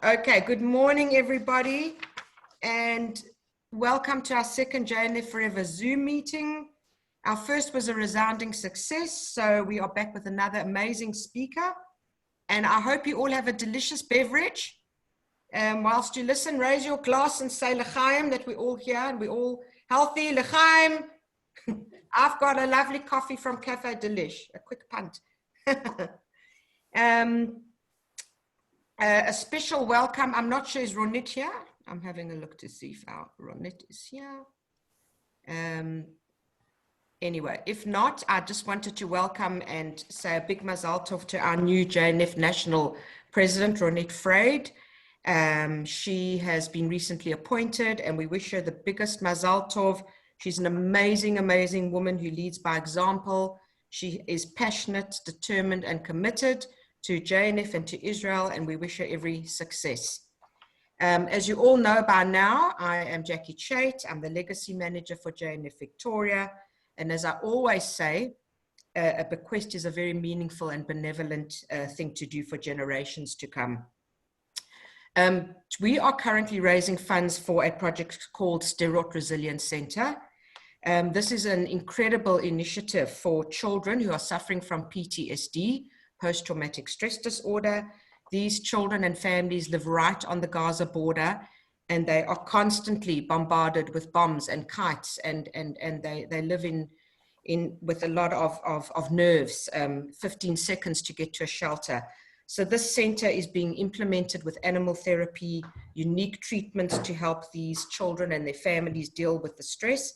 Okay, good morning, everybody, and welcome to our second JNForever Zoom meeting. Our first was a resounding success, so we are back with another amazing speaker, and I hope you all have a delicious beverage. Whilst you listen, raise your glass and say l'chaim, that we're all here and we're all healthy. L'chaim. I've got a lovely coffee from Cafe Delish, a quick punt. A special welcome. I'm not sure, is Ronit here? I'm having a look to see if our Ronit is here. Anyway, if not, I just wanted to welcome and say a big mazal tov to our new JNF National President, Ronit Freyd. She has been recently appointed and we wish her the biggest mazal tov. She's an amazing, amazing woman who leads by example. She is passionate, determined, and committed to JNF and to Israel, and we wish her every success. As you all know by now, I am Jackie Chait. I'm the Legacy Manager for JNF Victoria. And as I always say, a bequest is a very meaningful and benevolent thing to do for generations to come. We are currently raising funds for a project called Sderot Resilience Center. This is an incredible initiative for children who are suffering from PTSD, post-traumatic stress disorder. These children and families live right on the Gaza border, and they are constantly bombarded with bombs and kites, and they live in with a lot of nerves, 15 seconds to get to a shelter. So this center is being implemented with animal therapy, unique treatments to help these children and their families deal with the stress.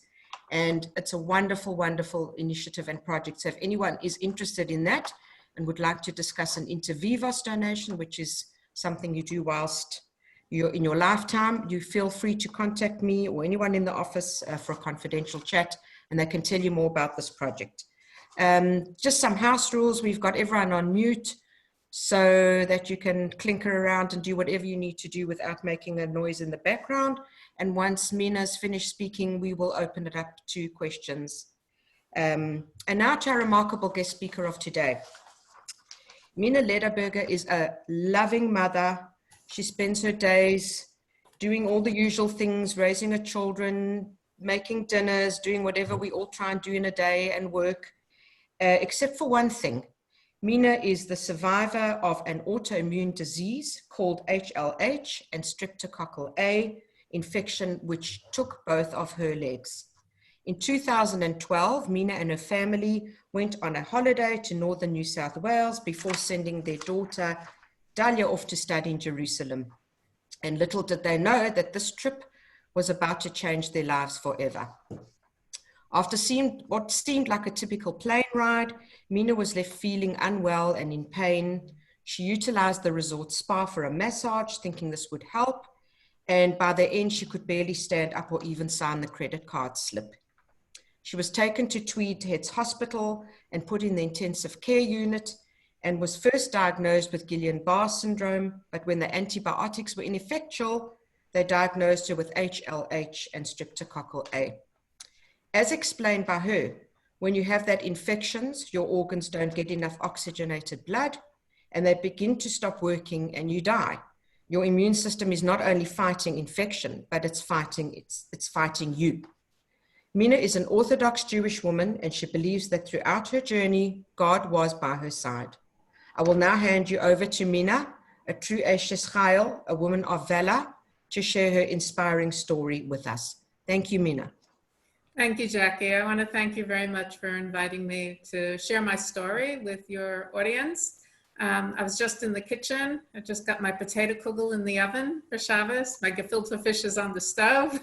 And it's a wonderful, wonderful initiative and project. So if anyone is interested in that and would like to discuss an inter vivos donation, which is something you do whilst you're in your lifetime, you feel free to contact me or anyone in the office for a confidential chat, and they can tell you more about this project. Just some house rules. We've got everyone on mute so that you can clinker around and do whatever you need to do without making a noise in the background. And once Minna's finished speaking, we will open it up to questions. And now to our remarkable guest speaker of today. Minna Lederberger is a loving mother. She spends her days doing all the usual things, raising her children, making dinners, doing whatever we all try and do in a day and work, except for one thing. Minna is the survivor of an autoimmune disease called HLH and streptococcal A infection, which took both of her legs. In 2012, Minna and her family went on a holiday to northern New South Wales before sending their daughter, Dalia, off to study in Jerusalem. And little did they know that this trip was about to change their lives forever. After what seemed like a typical plane ride, Minna was left feeling unwell and in pain. She utilized the resort spa for a massage, thinking this would help. And by the end, she could barely stand up or even sign the credit card slip. She was taken to Tweed Heads Hospital and put in the intensive care unit and was first diagnosed with Guillain-Barré syndrome, but when the antibiotics were ineffectual, they diagnosed her with HLH and streptococcal A. As explained by her, when you have that infections, your organs don't get enough oxygenated blood and they begin to stop working and you die. Your immune system is not only fighting infection, but it's fighting you. Minna is an Orthodox Jewish woman, and she believes that throughout her journey, God was by her side. I will now hand you over to Minna, a true Eshes Chayil, a woman of valor, to share her inspiring story with us. Thank you, Minna. Thank you, Jackie. I want to thank you very much for inviting me to share my story with your audience. I was just in the kitchen. I just got my potato kugel in the oven for Shabbos. My gefilte fish is on the stove.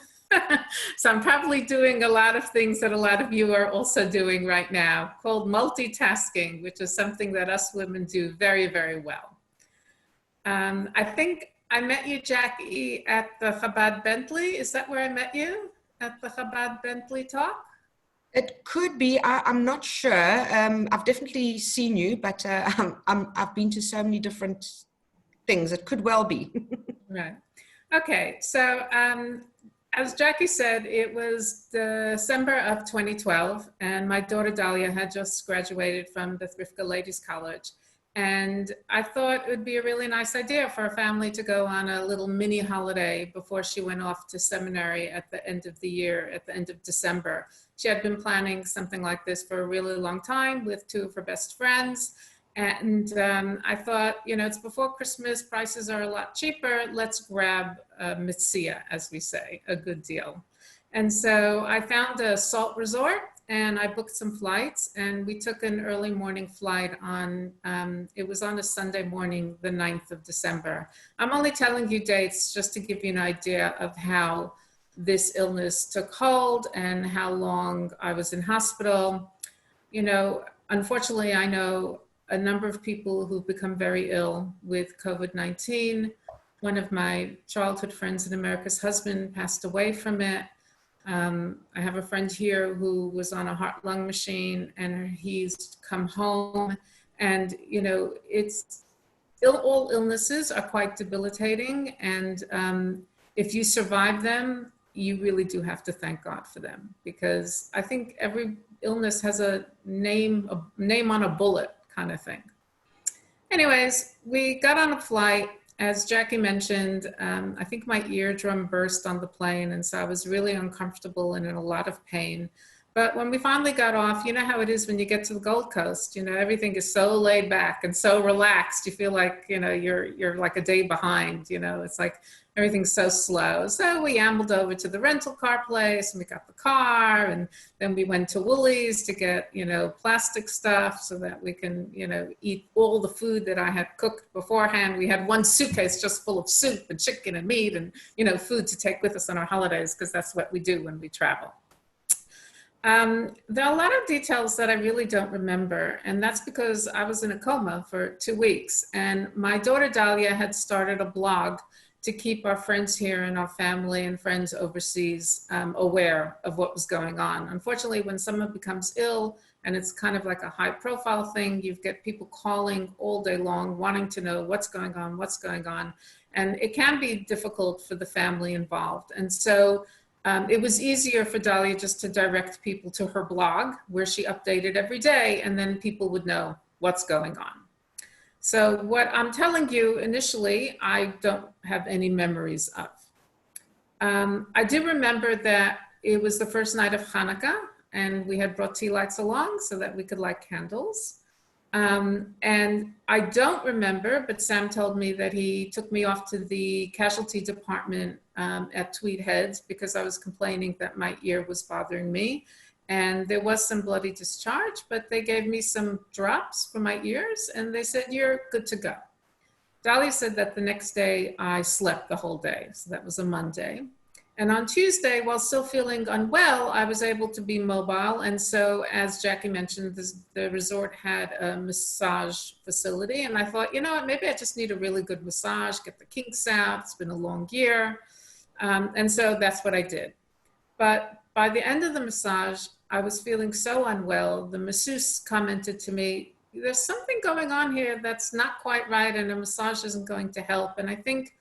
So I'm probably doing a lot of things that a lot of you are also doing right now, called multitasking, which is something that us women do very, very well. I think I met you, Jackie, at the Chabad Bentley. Is that where I met you? At the Chabad Bentley talk? It could be. I'm not sure. I've definitely seen you, but I've been to so many different things. It could well be. Right. Okay. So as Jackie said, it was December of 2012, and my daughter Dalia had just graduated from the Thrifka Ladies College. And I thought it would be a really nice idea for a family to go on a little mini holiday before she went off to seminary at the end of the year, at the end of December. She had been planning something like this for a really long time with two of her best friends. And I thought, you know, it's before Christmas, prices are a lot cheaper. Let's grab a Mitsia, as we say, a good deal. And so I found a salt resort and I booked some flights, and we took an early morning flight on, it was on a Sunday morning, the 9th of December. I'm only telling you dates just to give you an idea of how this illness took hold and how long I was in hospital. You know, unfortunately, I know a number of people who've become very ill with COVID-19. One of my childhood friends in America's husband passed away from it. I have a friend here who was on a heart-lung machine, and he's come home. And, you know, all illnesses are quite debilitating. And if you survive them, you really do have to thank God for them, because I think every illness has a name on a bullet kind of thing. Anyways, we got on a flight. As Jackie mentioned, I think my eardrum burst on the plane, and so I was really uncomfortable and in a lot of pain. But when we finally got off, you know how it is when you get to the Gold Coast, you know, everything is so laid back and so relaxed. You feel like, you know, you're like a day behind, you know, it's like everything's so slow. So we ambled over to the rental car place and we got the car, and then we went to Woolies to get, you know, plastic stuff so that we can, you know, eat all the food that I had cooked beforehand. We had one suitcase just full of soup and chicken and meat and, you know, food to take with us on our holidays, because that's what we do when we travel. There are a lot of details that I really don't remember, and that's because I was in a coma for 2 weeks, and my daughter Dahlia had started a blog to keep our friends here and our family and friends overseas aware of what was going on. Unfortunately, when someone becomes ill, and it's kind of like a high profile thing, you get people calling all day long wanting to know what's going on, and it can be difficult for the family involved. And so it was easier for Dahlia just to direct people to her blog, where she updated every day, and then people would know what's going on. So what I'm telling you initially, I don't have any memories of. I do remember that it was the first night of Hanukkah, and we had brought tea lights along so that we could light candles. And I don't remember, but Sam told me that he took me off to the casualty department at Tweed Heads because I was complaining that my ear was bothering me. And there was some bloody discharge, but they gave me some drops for my ears and they said, you're good to go. Dahlia said that the next day I slept the whole day. So that was a Monday. And on Tuesday, while still feeling unwell, I was able to be mobile. And so, as Jackie mentioned, the resort had a massage facility. And I thought, you know what, maybe I just need a really good massage, get the kinks out. It's been a long year. And so that's what I did. But by the end of the massage, I was feeling so unwell. The masseuse commented to me, there's something going on here that's not quite right, and a massage isn't going to help. And I think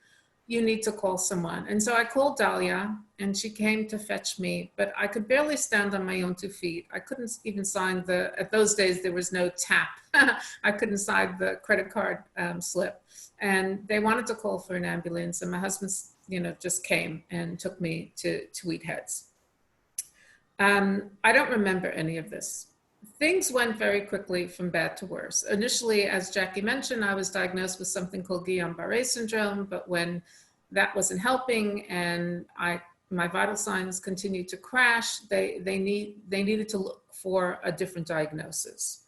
you need to call someone. And so I called Dahlia and she came to fetch me, but I could barely stand on my own 2 feet. I couldn't even sign at those days, there was no tap. I couldn't sign the credit card slip. And they wanted to call for an ambulance, and my husband, just came and took me to Tweed Heads. I don't remember any of this. Things went very quickly from bad to worse. Initially, as Jackie mentioned, I was diagnosed with something called Guillain-Barré syndrome, but when that wasn't helping and my vital signs continued to crash, they needed to look for a different diagnosis.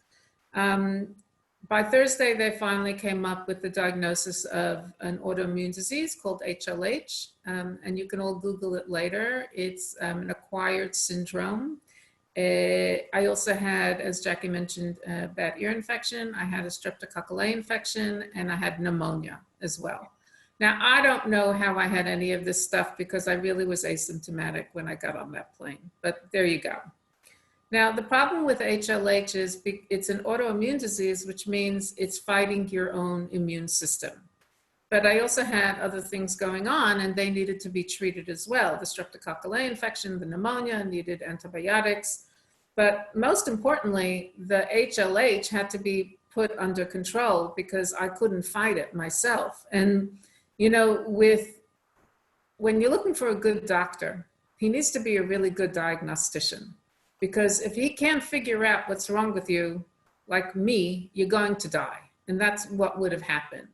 By Thursday, they finally came up with the diagnosis of an autoimmune disease called HLH, and you can all Google it later. It's an acquired syndrome. I also had, as Jackie mentioned, a bad ear infection. I had a streptococcal A infection, and I had pneumonia as well. Now, I don't know how I had any of this stuff because I really was asymptomatic when I got on that plane, but there you go. Now, the problem with HLH is it's an autoimmune disease, which means it's fighting your own immune system. But I also had other things going on, and they needed to be treated as well. The streptococcal A infection, the pneumonia needed antibiotics. But most importantly, the HLH had to be put under control because I couldn't fight it myself. And, you know, when you're looking for a good doctor, he needs to be a really good diagnostician, because if he can't figure out what's wrong with you, like me, you're going to die. And that's what would have happened.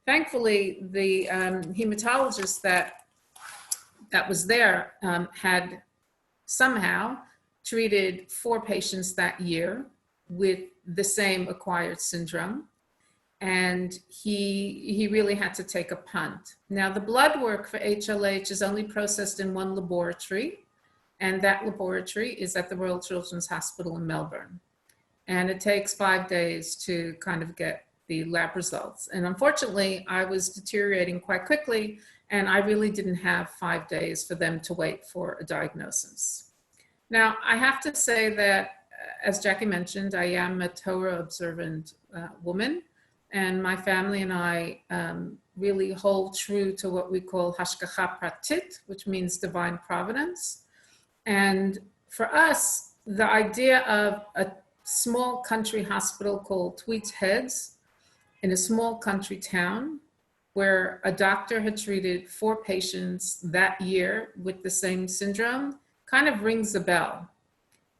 Thankfully, the hematologist that was there had somehow treated 4 patients that year with the same acquired syndrome. And he really had to take a punt. Now, the blood work for HLH is only processed in one laboratory, and that laboratory is at the Royal Children's Hospital in Melbourne. And it takes 5 days to kind of get the lab results. And unfortunately, I was deteriorating quite quickly, and I really didn't have 5 days for them to wait for a diagnosis. Now, I have to say that, as Jackie mentioned, I am a Torah observant woman, and my family and I really hold true to what we call hashgacha pratit, which means divine providence. And for us, the idea of a small country hospital called Tweeds Heads in a small country town where a doctor had treated 4 patients that year with the same syndrome kind of rings a bell.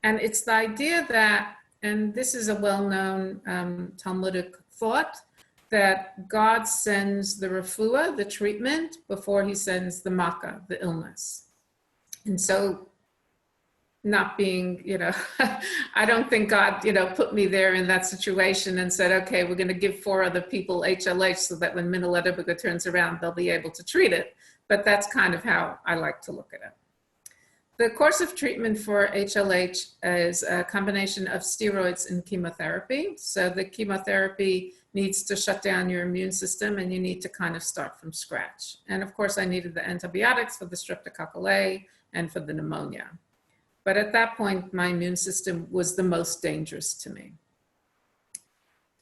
And it's the idea that, and this is a well-known Talmudic thought, that God sends the refuah, the treatment, before he sends the makkah, the illness. And so, not being, you know, I don't think God, you know, put me there in that situation and said, okay, we're going to give 4 other people HLH so that when Minna Lederberger turns around, they'll be able to treat it. But that's kind of how I like to look at it. The course of treatment for HLH is a combination of steroids and chemotherapy. So the chemotherapy needs to shut down your immune system, and you need to kind of start from scratch. And of course, I needed the antibiotics for the streptococcal A and for the pneumonia. But at that point, my immune system was the most dangerous to me.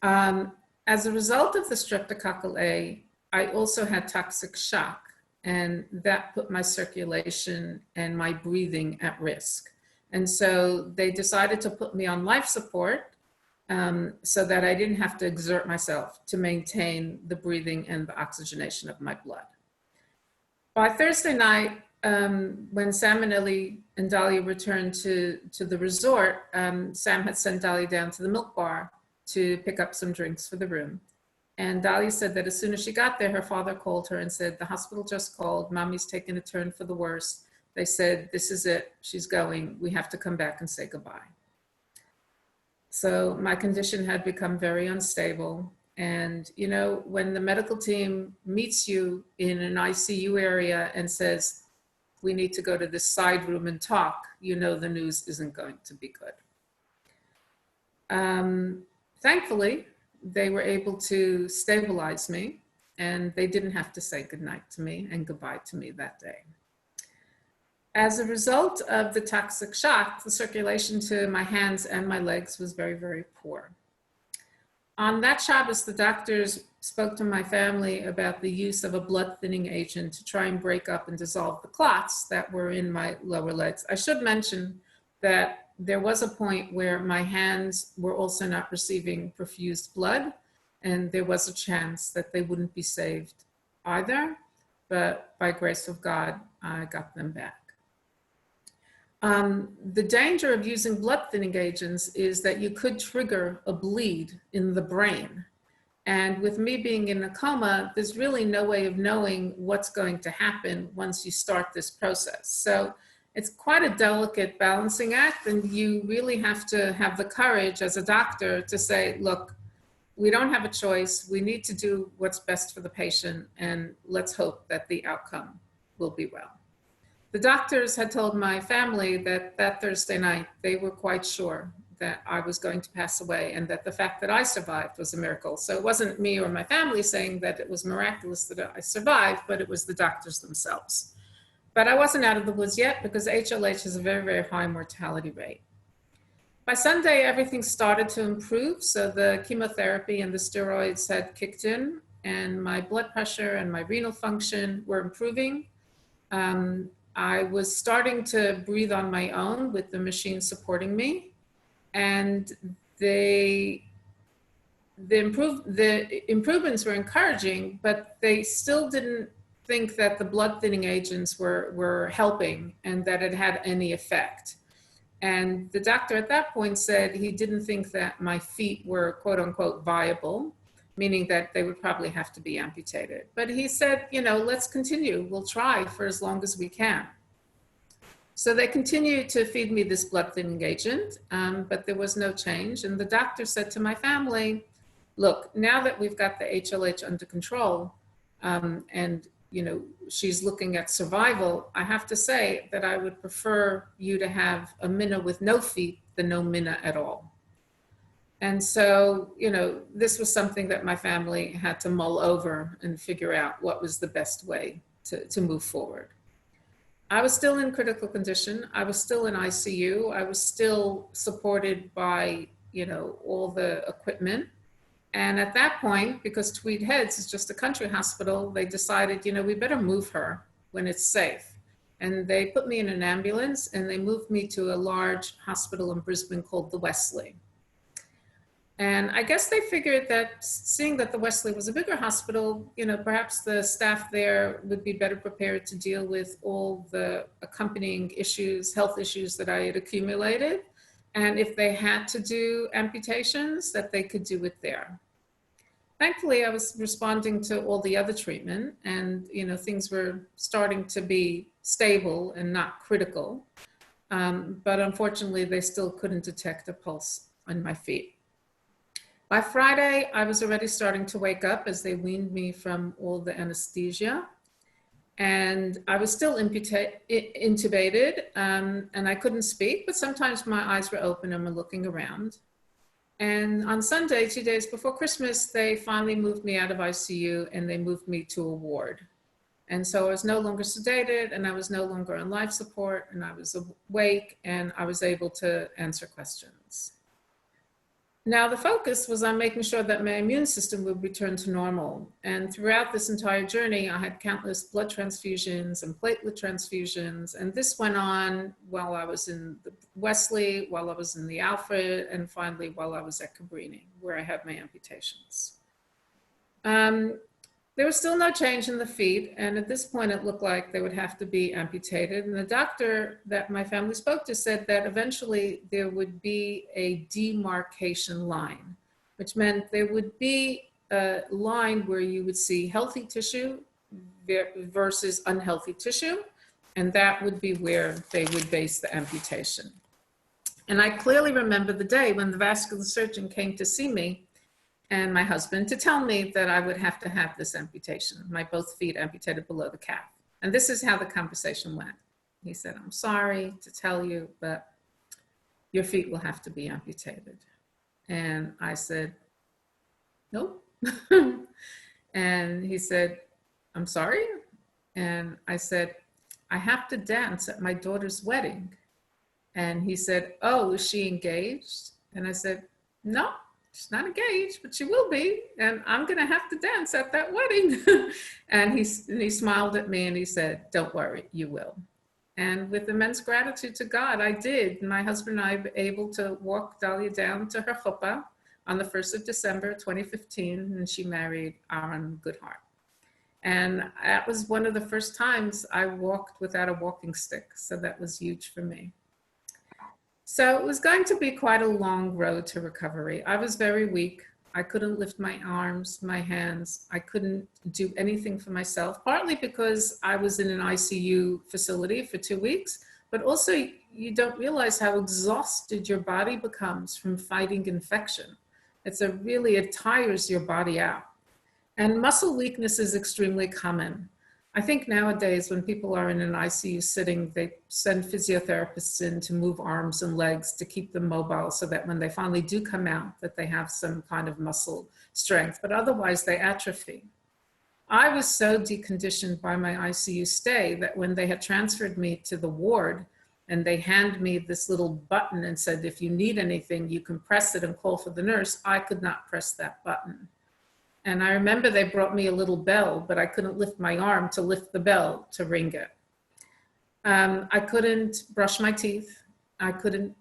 As a result of the streptococcal A, I also had toxic shock, and that put my circulation and my breathing at risk. And so they decided to put me on life support so that I didn't have to exert myself to maintain the breathing and the oxygenation of my blood. By Thursday night, when Sam and Ellie and Dahlia returned to the resort, Sam had sent Dahlia down to the milk bar to pick up some drinks for the room. And Dahlia said that as soon as she got there, her father called her and said, the hospital just called, Mommy's taking a turn for the worse. They said, this is it, she's going, we have to come back and say goodbye. So my condition had become very unstable. And, you know, when the medical team meets you in an ICU area and says, we need to go to this side room and talk, you know the news isn't going to be good. Thankfully, they were able to stabilize me, and they didn't have to say goodnight to me and goodbye to me that day. As a result of the toxic shock, the circulation to my hands and my legs was very, very poor. On that Shabbos, the doctors spoke to my family about the use of a blood thinning agent to try and break up and dissolve the clots that were in my lower legs. I should mention that there was a point where my hands were also not receiving perfused blood, and there was a chance that they wouldn't be saved either, but by grace of God, I got them back. The danger of using blood thinning agents is that you could trigger a bleed in the brain. And with me being in a coma, there's really no way of knowing what's going to happen once you start this process. So it's quite a delicate balancing act, and you really have to have the courage as a doctor to say, look, we don't have a choice. We need to do what's best for the patient, and let's hope that the outcome will be well. The doctors had told my family that that Thursday night, they were quite sure that I was going to pass away, and that the fact that I survived was a miracle. So it wasn't me or my family saying that it was miraculous that I survived, but it was the doctors themselves. But I wasn't out of the woods yet, because HLH has a very, very high mortality rate. By Sunday, everything started to improve. So the chemotherapy and the steroids had kicked in, and my blood pressure and my renal function were improving. I was starting to breathe on my own with the machine supporting me. And they the improvements were encouraging, but they still didn't think that the blood thinning agents were helping and that it had any effect. And the doctor at that point said he didn't think that my feet were quote unquote viable, meaning that they would probably have to be amputated. But he said, you know, let's continue. We'll try for as long as we can. So they continued to feed me this blood thinning agent, but there was no change. And the doctor said to my family, look, now that we've got the HLH under control, and you know, she's looking at survival, I have to say that I would prefer you to have a Minna with no feet than no Minna at all. And so, you know, this was something that my family had to mull over and figure out what was the best way to move forward. I was still in critical condition. I was still in ICU. I was still supported by, you know, all the equipment. And at that point, because Tweed Heads is just a country hospital, they decided, you know, we better move her when it's safe. And they put me in an ambulance and they moved me to a large hospital in Brisbane called the Wesley. And I guess they figured that seeing that the Wesley was a bigger hospital, you know, perhaps the staff there would be better prepared to deal with all the accompanying issues, health issues that I had accumulated. And if they had to do amputations, that they could do it there. Thankfully, I was responding to all the other treatment and, you know, things were starting to be stable and not critical. But unfortunately, they still couldn't detect a pulse on my feet. By Friday, I was already starting to wake up as they weaned me from all the anesthesia. And I was still intubated, and I couldn't speak, but sometimes my eyes were open and were looking around. And on Sunday, 2 days before Christmas, they finally moved me out of ICU and they moved me to a ward. And so I was no longer sedated and I was no longer on life support and I was awake and I was able to answer questions. Now the focus was on making sure that my immune system would return to normal. And throughout this entire journey, I had countless blood transfusions and platelet transfusions. And this went on while I was in the Wesley, while I was in the Alfred, and finally while I was at Cabrini, where I had my amputations. There was still no change in the feet, and at this point it looked like they would have to be amputated. And the doctor that my family spoke to said that eventually there would be a demarcation line, which meant there would be a line where you would see healthy tissue versus unhealthy tissue, and that would be where they would base the amputation. And I clearly remember the day when the vascular surgeon came to see me and my husband to tell me that I would have to have this amputation, my both feet amputated below the calf. And this is how the conversation went. He said, I'm sorry to tell you, but your feet will have to be amputated. And I said, nope. And he said, I'm sorry. And I said, I have to dance at my daughter's wedding. And he said, oh, is she engaged? And I said, no. She's not engaged, but she will be, and I'm gonna have to dance at that wedding. And he smiled at me and he said, don't worry, you will. And with immense gratitude to God, I did. My husband and I were able to walk Dahlia down to her chuppah on the 1st of December, 2015, and she married Aaron Goodhart. And that was one of the first times I walked without a walking stick, so that was huge for me. So it was going to be quite a long road to recovery. I was very weak. I couldn't lift my arms, my hands. I couldn't do anything for myself, partly because I was in an ICU facility for 2 weeks, but also you don't realize how exhausted your body becomes from fighting infection. It tires your body out. And muscle weakness is extremely common. I think nowadays when people are in an ICU sitting, they send physiotherapists in to move arms and legs to keep them mobile so that when they finally do come out, that they have some kind of muscle strength, but otherwise they atrophy. I was so deconditioned by my ICU stay that when they had transferred me to the ward and they handed me this little button and said, if you need anything, you can press it and call for the nurse, I could not press that button. And I remember they brought me a little bell, but I couldn't lift my arm to lift the bell to ring it. I couldn't brush my teeth. I couldn't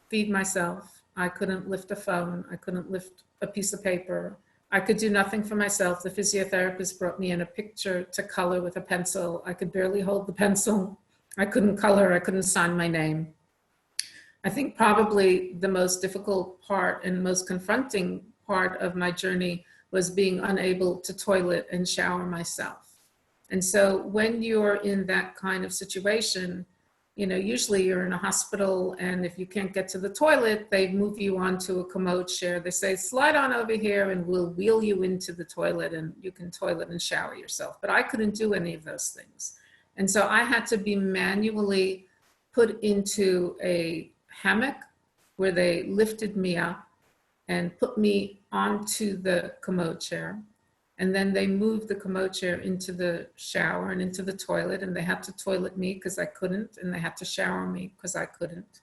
feed myself. I couldn't lift a phone. I couldn't lift a piece of paper. I could do nothing for myself. The physiotherapist brought me in a picture to color with a pencil. I could barely hold the pencil. I couldn't color. I couldn't sign my name. I think probably the most difficult part and most confronting part of my journey was being unable to toilet and shower myself. And so when you're in that kind of situation, you know, usually you're in a hospital, and if you can't get to the toilet, they move you onto a commode chair. They say, slide on over here and we'll wheel you into the toilet and you can toilet and shower yourself. But I couldn't do any of those things. And so I had to be manually put into a hammock where they lifted me up and put me onto the commode chair. And then they moved the commode chair into the shower and into the toilet, and they had to toilet me because I couldn't, and they had to shower me because I couldn't.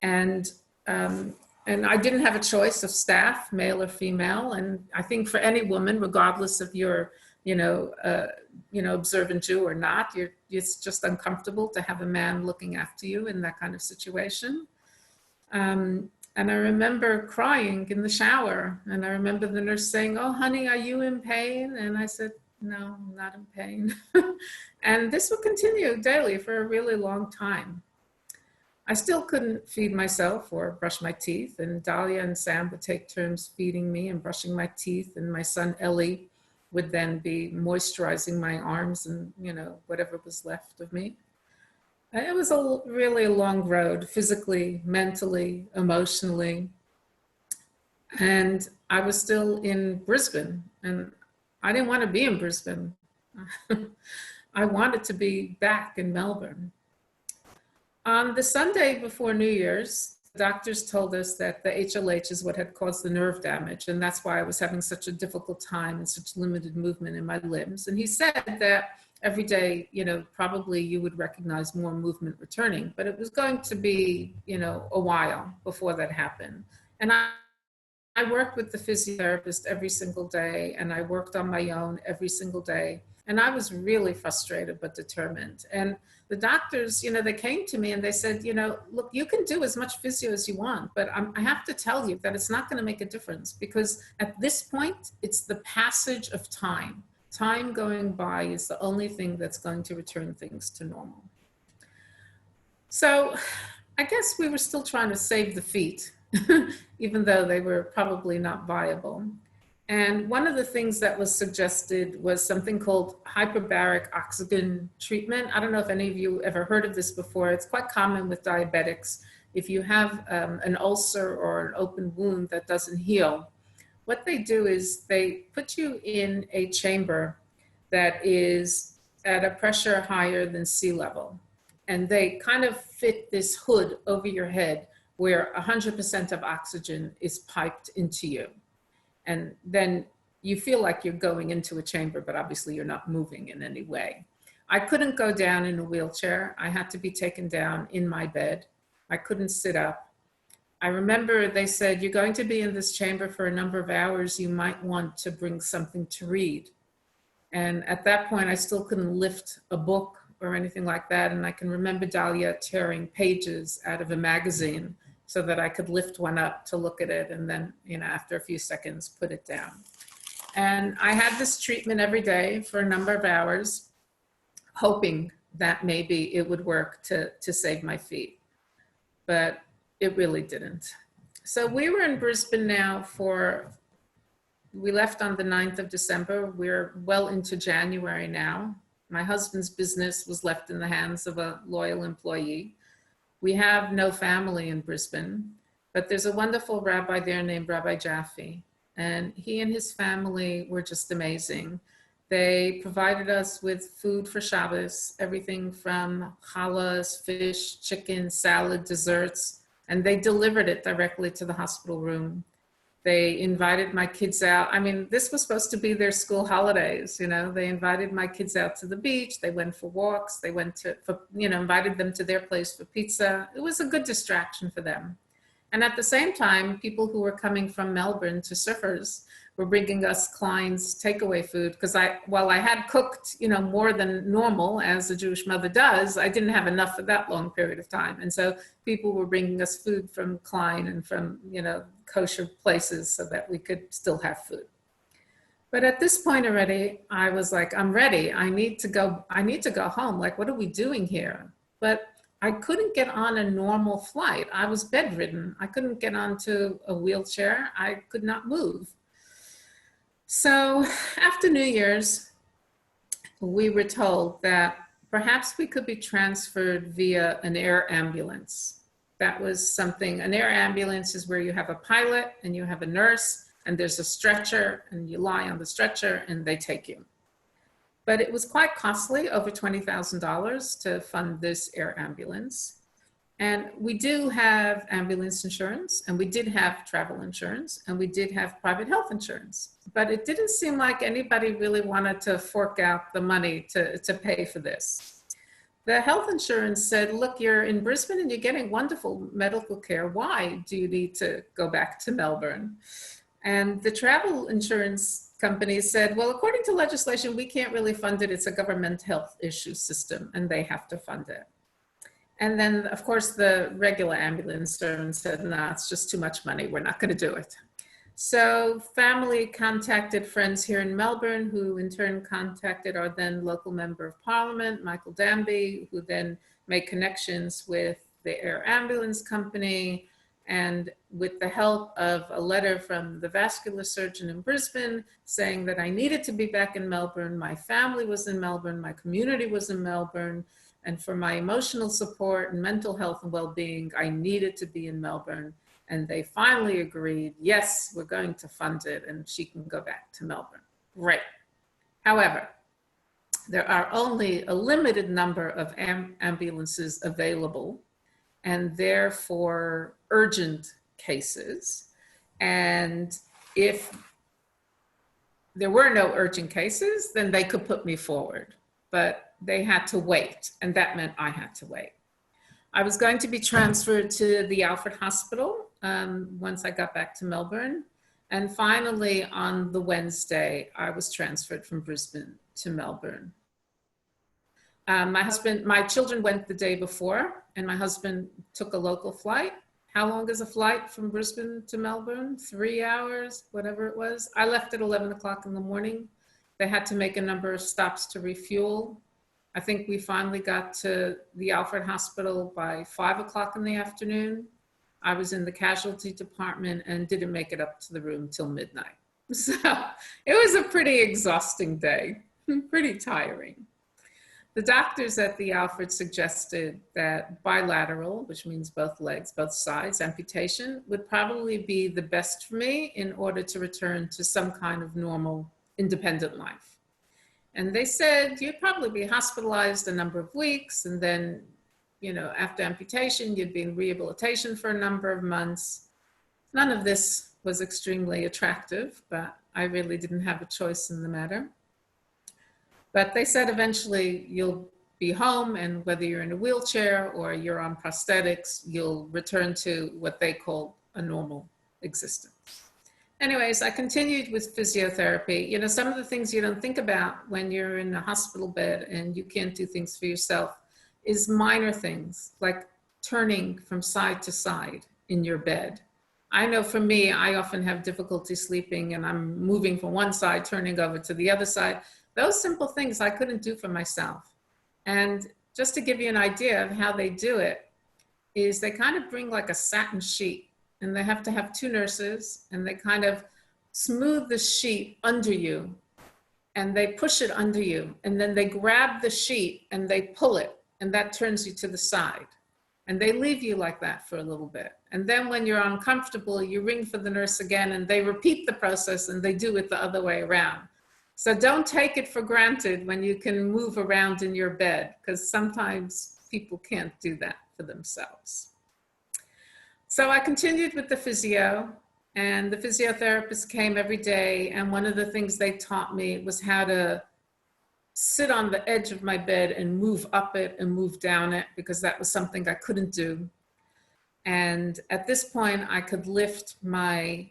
And I didn't have a choice of staff, male or female. And I think for any woman, regardless of your, observant Jew or not, it's just uncomfortable to have a man looking after you in that kind of situation. And I remember crying in the shower, and I remember the nurse saying, oh, honey, are you in pain? And I said, no, I'm not in pain. And this would continue daily for a really long time. I still couldn't feed myself or brush my teeth, and Dahlia and Sam would take turns feeding me and brushing my teeth, and my son Ellie would then be moisturizing my arms and, whatever was left of me. It was really a long road, physically, mentally, emotionally. And I was still in Brisbane, and I didn't want to be in Brisbane. I wanted to be back in Melbourne. On the Sunday before New Year's, the doctors told us that the HLH is what had caused the nerve damage, and that's why I was having such a difficult time and such limited movement in my limbs. And he said that every day, probably you would recognize more movement returning, but it was going to be, a while before that happened. And I worked with the physiotherapist every single day, and I worked on my own every single day. And I was really frustrated, but determined. And the doctors, they came to me and they said, look, you can do as much physio as you want, but I have to tell you that it's not going to make a difference, because at this point, it's the passage of time. Time going by is the only thing that's going to return things to normal. So I guess we were still trying to save the feet, even though they were probably not viable. And one of the things that was suggested was something called hyperbaric oxygen treatment. I don't know if any of you ever heard of this before. It's quite common with diabetics. If you have an ulcer or an open wound that doesn't heal, what they do is they put you in a chamber that is at a pressure higher than sea level. And they kind of fit this hood over your head where 100% of oxygen is piped into you. And then you feel like you're going into a chamber, but obviously you're not moving in any way. I couldn't go down in a wheelchair. I had to be taken down in my bed. I couldn't sit up. I remember they said, you're going to be in this chamber for a number of hours. You might want to bring something to read. And at that point, I still couldn't lift a book or anything like that. And I can remember Dahlia tearing pages out of a magazine so that I could lift one up to look at it. And then, after a few seconds, put it down. And I had this treatment every day for a number of hours, hoping that maybe it would work to save my feet. But it really didn't. So we were in Brisbane now we left on the 9th of December. We're well into January now. My husband's business was left in the hands of a loyal employee. We have no family in Brisbane, but there's a wonderful rabbi there named Rabbi Jaffe. And he and his family were just amazing. They provided us with food for Shabbos, everything from challahs, fish, chicken, salad, desserts, and they delivered it directly to the hospital room. They invited my kids out. I mean, this was supposed to be their school holidays, They invited my kids out to the beach. They went for walks. They invited them to their place for pizza. It was a good distraction for them. And at the same time, people who were coming from Melbourne to Surfers were bringing us Klein's takeaway food, because while I had cooked, you know, more than normal, as a Jewish mother does, I didn't have enough for that long period of time. And so people were bringing us food from Klein and from, you know, kosher places so that we could still have food. But at this point already, I was like, I'm ready. I need to go home. Like, what are we doing here? But I couldn't get on a normal flight. I was bedridden. I couldn't get onto a wheelchair. I could not move. So after New Year's, we were told that perhaps we could be transferred via an air ambulance. That was something. An air ambulance is where you have a pilot and you have a nurse and there's a stretcher and you lie on the stretcher and they take you. But it was quite costly, over $20,000 to fund this air ambulance. And we do have ambulance insurance, and we did have travel insurance, and we did have private health insurance. But it didn't seem like anybody really wanted to fork out the money to pay for this. The health insurance said, look, you're in Brisbane and you're getting wonderful medical care. Why do you need to go back to Melbourne? And the travel insurance company said, well, according to legislation, we can't really fund it. It's a government health issue system, and they have to fund it. And then, of course, the regular ambulance service said, no, it's just too much money. We're not going to do it. So family contacted friends here in Melbourne, who in turn contacted our then local member of parliament, Michael Danby, who then made connections with the air ambulance company. And with the help of a letter from the vascular surgeon in Brisbane saying that I needed to be back in Melbourne, my family was in Melbourne, my community was in Melbourne, and for my emotional support and mental health and well-being, I needed to be in Melbourne. And they finally agreed, yes, we're going to fund it and she can go back to Melbourne. Great. However, there are only a limited number of ambulances available, and therefore urgent cases. And if there were no urgent cases, then they could put me forward, but they had to wait, and that meant I had to wait. I was going to be transferred to the Alfred Hospital once I got back to Melbourne. And finally, on the Wednesday, I was transferred from Brisbane to Melbourne. My children went the day before, and my husband took a local flight. How long is a flight from Brisbane to Melbourne? 3 hours, whatever it was. I left at 11 o'clock in the morning. They had to make a number of stops to refuel. I think we finally got to the Alfred Hospital by 5 o'clock in the afternoon. I was in the casualty department and didn't make it up to the room till midnight. So it was a pretty exhausting day, pretty tiring. The doctors at the Alfred suggested that bilateral, which means both legs, both sides, amputation would probably be the best for me in order to return to some kind of normal, independent life. And they said you'd probably be hospitalized a number of weeks, and then, you know, after amputation, you'd be in rehabilitation for a number of months. None of this was extremely attractive, but I really didn't have a choice in the matter. But they said eventually you'll be home, and whether you're in a wheelchair or you're on prosthetics, you'll return to what they call a normal existence. Anyways, I continued with physiotherapy. You know, some of the things you don't think about when you're in a hospital bed and you can't do things for yourself is minor things like turning from side to side in your bed. I know for me, I often have difficulty sleeping and I'm moving from one side, turning over to the other side. Those simple things I couldn't do for myself. And just to give you an idea of how they do it is they kind of bring like a satin sheet, and they have to have two nurses, and they kind of smooth the sheet under you, and they push it under you, and then they grab the sheet and they pull it, and that turns you to the side. And they leave you like that for a little bit. And then when you're uncomfortable, you ring for the nurse again, and they repeat the process, and they do it the other way around. So don't take it for granted when you can move around in your bed, because sometimes people can't do that for themselves. So I continued with the physio, and the physiotherapist came every day. And one of the things they taught me was how to sit on the edge of my bed and move up it and move down it, because that was something I couldn't do. And at this point, I could lift my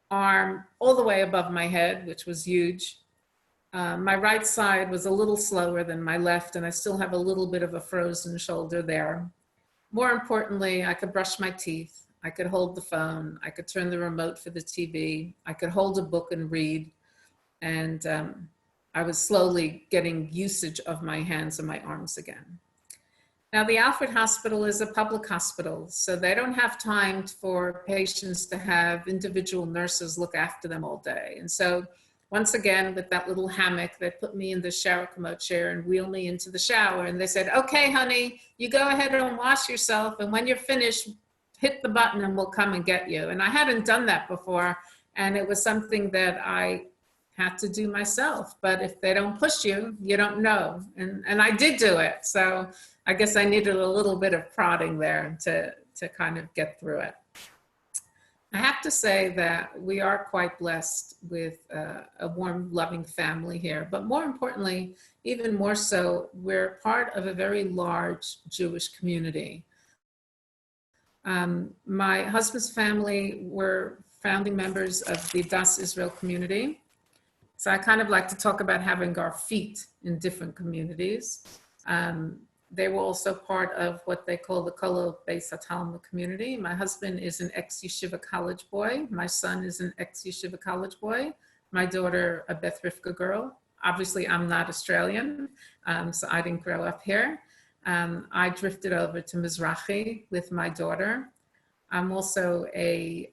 arm all the way above my head, which was huge. My right side was a little slower than my left, and I still have a little bit of a frozen shoulder there. More importantly, I could brush my teeth. I could hold the phone. I could turn the remote for the TV. I could hold a book and read. And I was slowly getting usage of my hands and my arms again. Now, the Alfred Hospital is a public hospital, so they don't have time for patients to have individual nurses look after them all day. And so once again, with that little hammock, they put me in the shower commode chair and wheel me into the shower. And they said, okay, honey, you go ahead and wash yourself. And when you're finished, hit the button and we'll come and get you. And I hadn't done that before. And it was something that I had to do myself. But if they don't push you, you don't know. And I did do it. So I guess I needed a little bit of prodding there to kind of get through it. I have to say that we are quite blessed with a warm, loving family here. But more importantly, even more so, we're part of a very large Jewish community. My husband's family were founding members of the Das Israel community. So I kind of like to talk about having our feet in different communities. They were also part of what they call the Kolo Beis HaTalmud community. My husband is an ex-yeshiva college boy. My son is an ex-yeshiva college boy. My daughter, a Beth Rivka girl. Obviously, I'm not Australian, so I didn't grow up here. I drifted over to Mizrahi with my daughter. I'm also a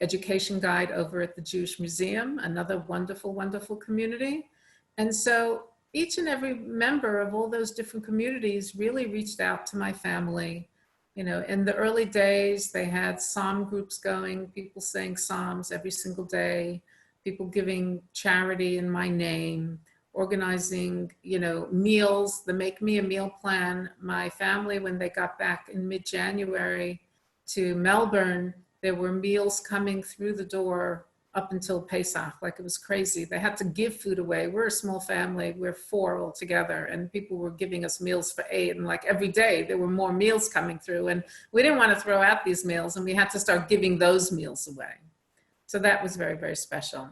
education guide over at the Jewish Museum, another wonderful, wonderful community. And so each and every member of all those different communities really reached out to my family. You know, in the early days, they had psalm groups going, people saying psalms every single day, people giving charity in my name, organizing, you know, meals, the Make Me a Meal plan. My family, when they got back in mid-January to Melbourne, there were meals coming through the door up until Pesach, like it was crazy. They had to give food away. We're a small family, we're 4 altogether, and people were giving us meals for 8, and like every day there were more meals coming through, and we didn't want to throw out these meals, and we had to start giving those meals away. So that was very, very special.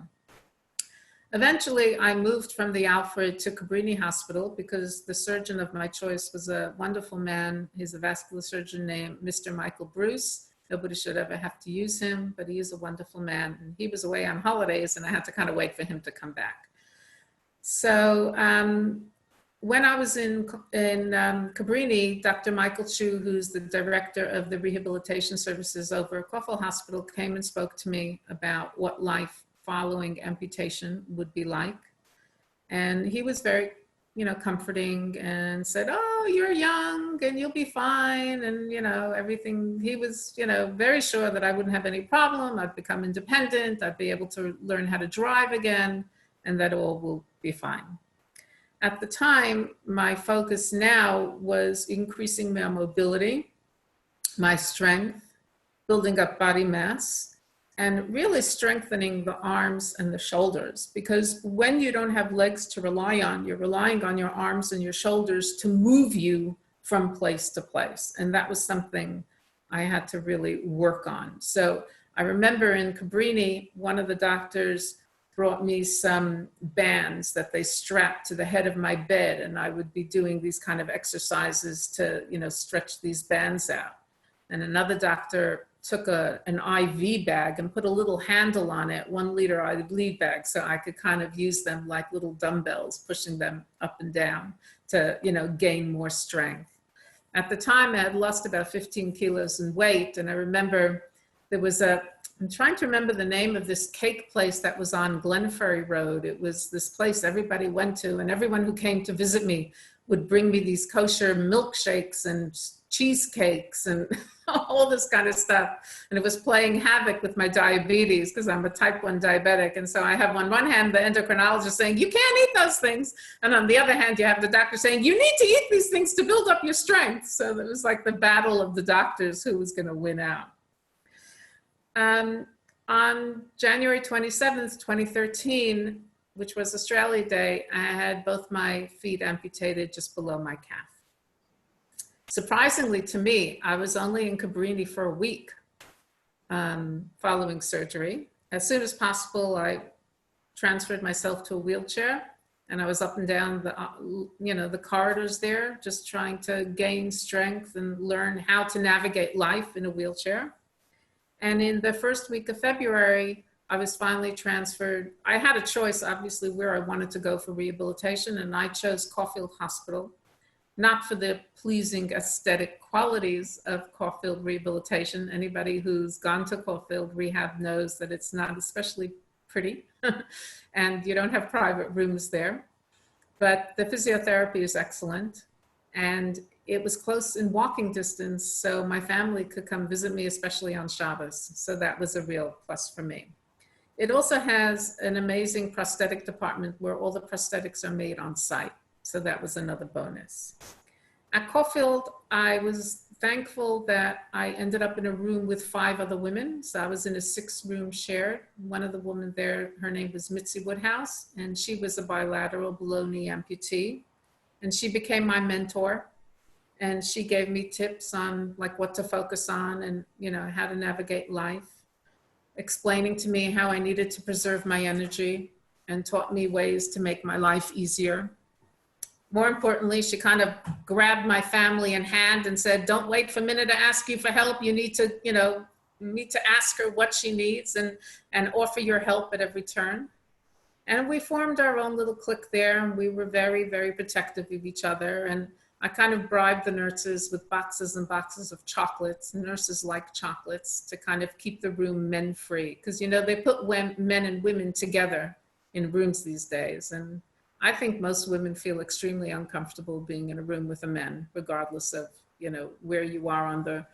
Eventually, I moved from the Alfred to Cabrini Hospital because the surgeon of my choice was a wonderful man. He's a vascular surgeon named Mr. Michael Bruce. Nobody should ever have to use him, but he is a wonderful man. And he was away on holidays, and I had to kind of wait for him to come back. So when I was in Cabrini, Dr. Michael Chu, who's the director of the rehabilitation services over at Koffel Hospital, came and spoke to me about what life following amputation would be like. And he was very, you know, comforting and said, oh, you're young and you'll be fine. And, you know, everything, he was, you know, very sure that I wouldn't have any problem. I'd become independent. I'd be able to learn how to drive again, and that all will be fine. At the time, my focus now was increasing my mobility, my strength, building up body mass, and really strengthening the arms and the shoulders, because when you don't have legs to rely on, you're relying on your arms and your shoulders to move you from place to place. And that was something I had to really work on. So I remember in Cabrini, one of the doctors brought me some bands that they strapped to the head of my bed, and I would be doing these kind of exercises to, you know, stretch these bands out. And another doctor took an IV bag and put a little handle on it, 1 liter IV bag, so I could kind of use them like little dumbbells, pushing them up and down to, you know, gain more strength. At the time, I had lost about 15 kilos in weight, and I remember there was I'm trying to remember the name of this cake place that was on Glenferrie Road. It was this place everybody went to, and everyone who came to visit me would bring me these kosher milkshakes and cheesecakes and all this kind of stuff. And it was playing havoc with my diabetes because I'm a type 1 diabetic. And so I have on one hand the endocrinologist saying, you can't eat those things. And on the other hand, you have the doctor saying, you need to eat these things to build up your strength. So it was like the battle of the doctors who was going to win out. On January 27th, 2013, which was Australia Day, I had both my feet amputated just below my calf. Surprisingly to me, I was only in Cabrini for a week following surgery. as soon as possible, I transferred myself to a wheelchair, and I was up and down the corridors there, just trying to gain strength and learn how to navigate life in a wheelchair. And in the first week of February, I was finally transferred. I had a choice, obviously, where I wanted to go for rehabilitation, and I chose Caulfield Hospital, not for the pleasing aesthetic qualities of Caulfield rehabilitation. Anybody who's gone to Caulfield rehab knows that it's not especially pretty, and you don't have private rooms there. But the physiotherapy is excellent, and it was close in walking distance, so my family could come visit me, especially on Shabbos. So that was a real plus for me. It also has an amazing prosthetic department where all the prosthetics are made on site. So that was another bonus. At Caulfield, I was thankful that I ended up in a room with 5 other women. So I was in a 6-room shared. One of the women there, her name was Mitzi Woodhouse, and she was a bilateral below knee amputee. And she became my mentor. And she gave me tips on like what to focus on and, you know, how to navigate life, explaining to me how I needed to preserve my energy, and taught me ways to make my life easier. More importantly, she kind of grabbed my family in hand and said, don't wait for Minna to ask you for help. You need to, you know, ask her what she needs and offer your help at every turn. And we formed our own little clique there, and we were very, very protective of each other. And I kind of bribed the nurses with boxes and boxes of chocolates. Nurses like chocolates to kind of keep the room men-free. Because, you know, they put men and women together in rooms these days. And I think most women feel extremely uncomfortable being in a room with a man, regardless of, you know, where you are on the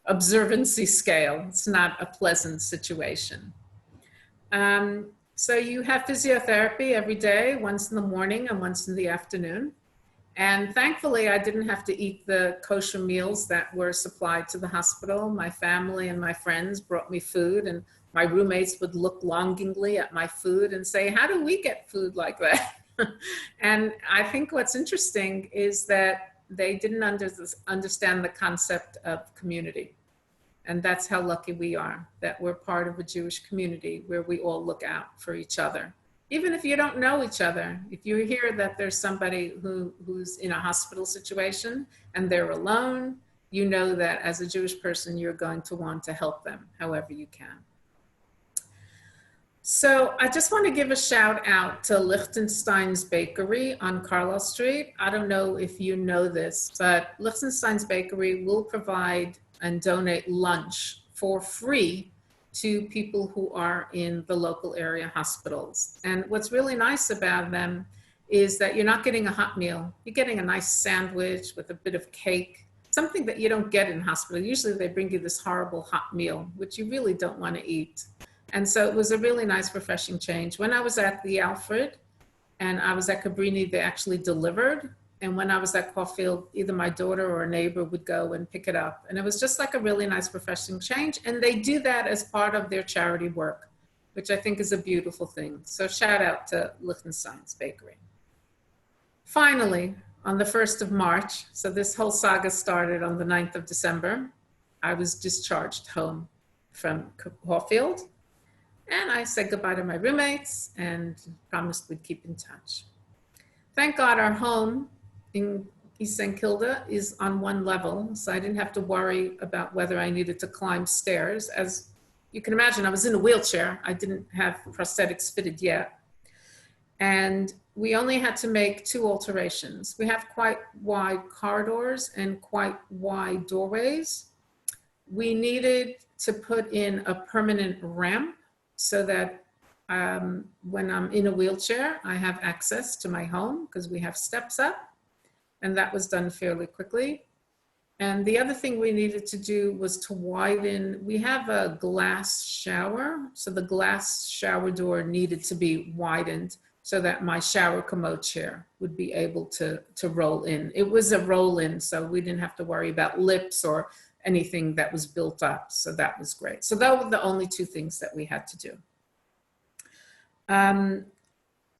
observancy scale. It's not a pleasant situation. So you have physiotherapy every day, once in the morning and once in the afternoon. And thankfully, I didn't have to eat the kosher meals that were supplied to the hospital. My family and my friends brought me food, and my roommates would look longingly at my food and say, how do we get food like that? And I think what's interesting is that they didn't understand the concept of community. And that's how lucky we are, that we're part of a Jewish community where we all look out for each other. Even if you don't know each other, if you hear that there's somebody who's in a hospital situation and they're alone, you know that as a Jewish person, you're going to want to help them however you can. So I just want to give a shout out to Lichtenstein's Bakery on Carlisle Street. I don't know if you know this, but Lichtenstein's Bakery will provide and donate lunch for free to people who are in the local area hospitals. And what's really nice about them is that you're not getting a hot meal. You're getting a nice sandwich with a bit of cake, something that you don't get in hospital. Usually they bring you this horrible hot meal, which you really don't want to eat. And so it was a really nice, refreshing change. When I was at the Alfred and I was at Cabrini, they actually delivered. And when I was at Caulfield, either my daughter or a neighbor would go and pick it up. And it was just like a really nice, refreshing change. And they do that as part of their charity work, which I think is a beautiful thing. So shout out to Lichtenstein's Bakery. Finally, on the 1st of March, so this whole saga started on the 9th of December, I was discharged home from Caulfield. And I said goodbye to my roommates and promised we'd keep in touch. Thank God our home in East St. Kilda is on 1 level, so I didn't have to worry about whether I needed to climb stairs. As you can imagine, I was in a wheelchair. I didn't have prosthetics fitted yet. And we only had to make 2 alterations. We have quite wide corridors and quite wide doorways. We needed to put in a permanent ramp so that when I'm in a wheelchair, I have access to my home because we have steps up, and that was done fairly quickly. And the other thing we needed to do was to widen. We have a glass shower, so the glass shower door needed to be widened so that my shower commode chair would be able to roll in. It was a roll in, so we didn't have to worry about lips or anything that was built up. So that was great. So those were the only 2 things that we had to do.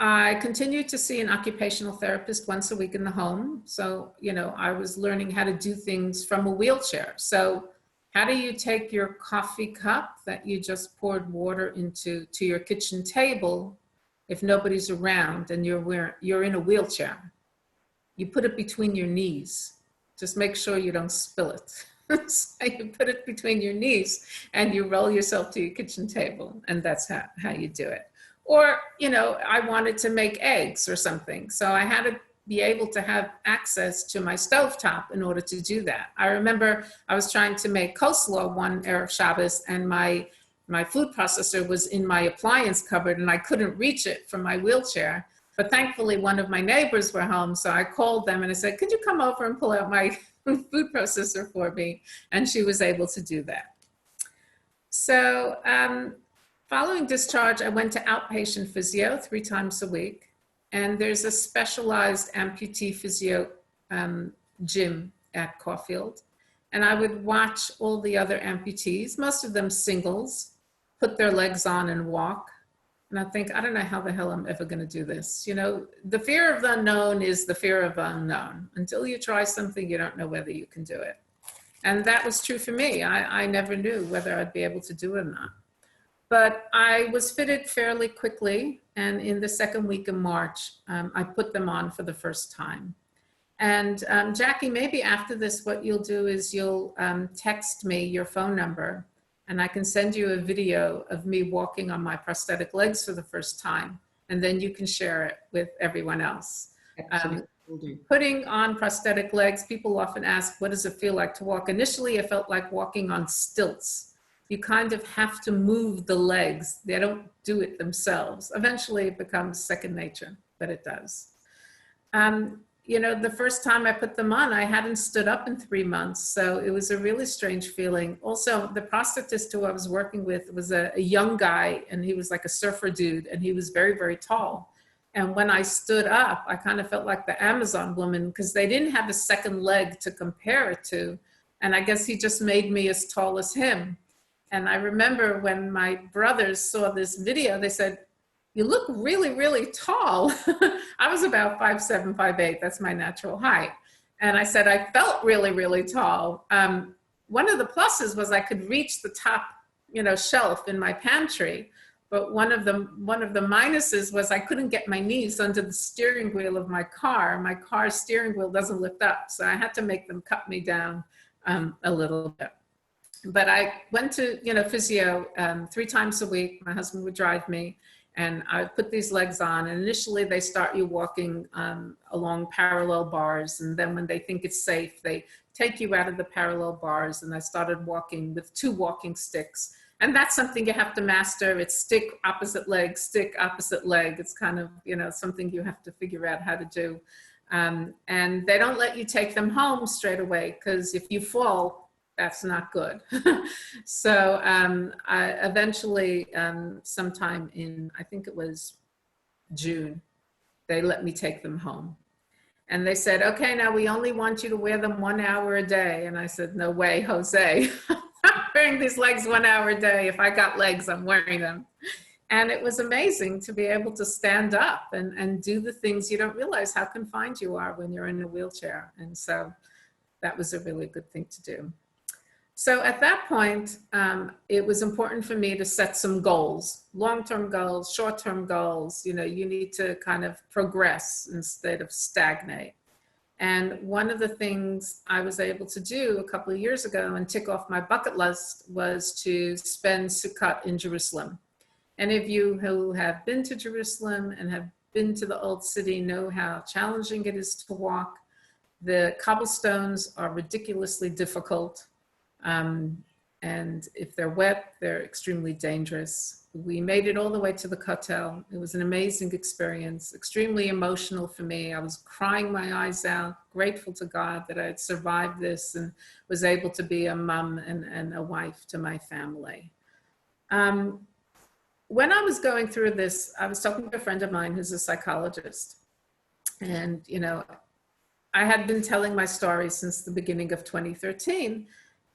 I continued to see an occupational therapist once a week in the home. So, you know, I was learning how to do things from a wheelchair. So How do you take your coffee cup that you just poured water into to your kitchen table if nobody's around and you're in a wheelchair? You put it between your knees. Just make sure you don't spill it. So you put it between your knees and you roll yourself to your kitchen table, and that's how you do it. Or, you know, I wanted to make eggs or something, so I had to be able to have access to my stovetop in order to do that. I remember I was trying to make coleslaw one Erev Shabbos, and my food processor was in my appliance cupboard and I couldn't reach it from my wheelchair. But thankfully one of my neighbors were home, so I called them and I said, could you come over and pull out my food processor for me? And she was able to do that. So following discharge, I went to outpatient physio 3 times a week. And there's a specialized amputee physio gym at Caulfield. And I would watch all the other amputees, most of them singles, put their legs on and walk. And I think, I don't know how the hell I'm ever gonna do this. You know, the fear of the unknown is the fear of the unknown. Until you try something, you don't know whether you can do it. And that was true for me. I never knew whether I'd be able to do it or not. But I was fitted fairly quickly, and in the second week of March, I put them on for the first time. And Jackie, maybe after this, what you'll do is you'll text me your phone number, and I can send you a video of me walking on my prosthetic legs for the first time, and then you can share it with everyone else. Putting on prosthetic legs, people often ask, what does it feel like to walk? Initially, it felt like walking on stilts. You kind of have to move the legs. They don't do it themselves. Eventually it becomes second nature, but it does. You know, the first time I put them on, I hadn't stood up in 3 months. So it was a really strange feeling. Also, the prosthetist who I was working with was a young guy, and he was like a surfer dude, and he was very, very tall. And when I stood up, I kind of felt like the Amazon woman, because they didn't have a second leg to compare it to. And I guess he just made me as tall as him. And I remember when my brothers saw this video, they said, you look really, really tall. I was about 5'7", 5'8". That's my natural height. And I said, I felt really, really tall. One of the pluses was I could reach the top, you know, shelf in my pantry. But one of the minuses was I couldn't get my knees under the steering wheel of my car. My car's steering wheel doesn't lift up. So I had to make them cut me down a little bit. But I went to, you know, physio 3 times a week. My husband would drive me, and I would put these legs on. And initially, they start you walking along parallel bars. And then when they think it's safe, they take you out of the parallel bars. And I started walking with 2 walking sticks. And that's something you have to master. It's stick, opposite leg, stick, opposite leg. It's kind of, you know, something you have to figure out how to do. And they don't let you take them home straight away, because if you fall, that's not good. So I eventually, sometime in, I think it was June, they let me take them home. And they said, okay, now we only want you to wear them 1 hour a day. And I said, no way, Jose. I'm wearing these legs 1 hour a day. If I got legs, I'm wearing them. And it was amazing to be able to stand up and do the things you don't realize how confined you are when you're in a wheelchair. And so that was a really good thing to do. So at that point, it was important for me to set some goals, long-term goals, short-term goals. You know, you need to kind of progress instead of stagnate. And one of the things I was able to do a couple of years ago and tick off my bucket list was to spend Sukkot in Jerusalem. Any of you who have been to Jerusalem and have been to the Old City know how challenging it is to walk. The cobblestones are ridiculously difficult. And if they're wet, they're extremely dangerous. We made it all the way to the Kotel. It was an amazing experience, extremely emotional for me. I was crying my eyes out, grateful to God that I had survived this and was able to be a mom and a wife to my family. When I was going through this, I was talking to a friend of mine who's a psychologist. And, you know, I had been telling my story since the beginning of 2013.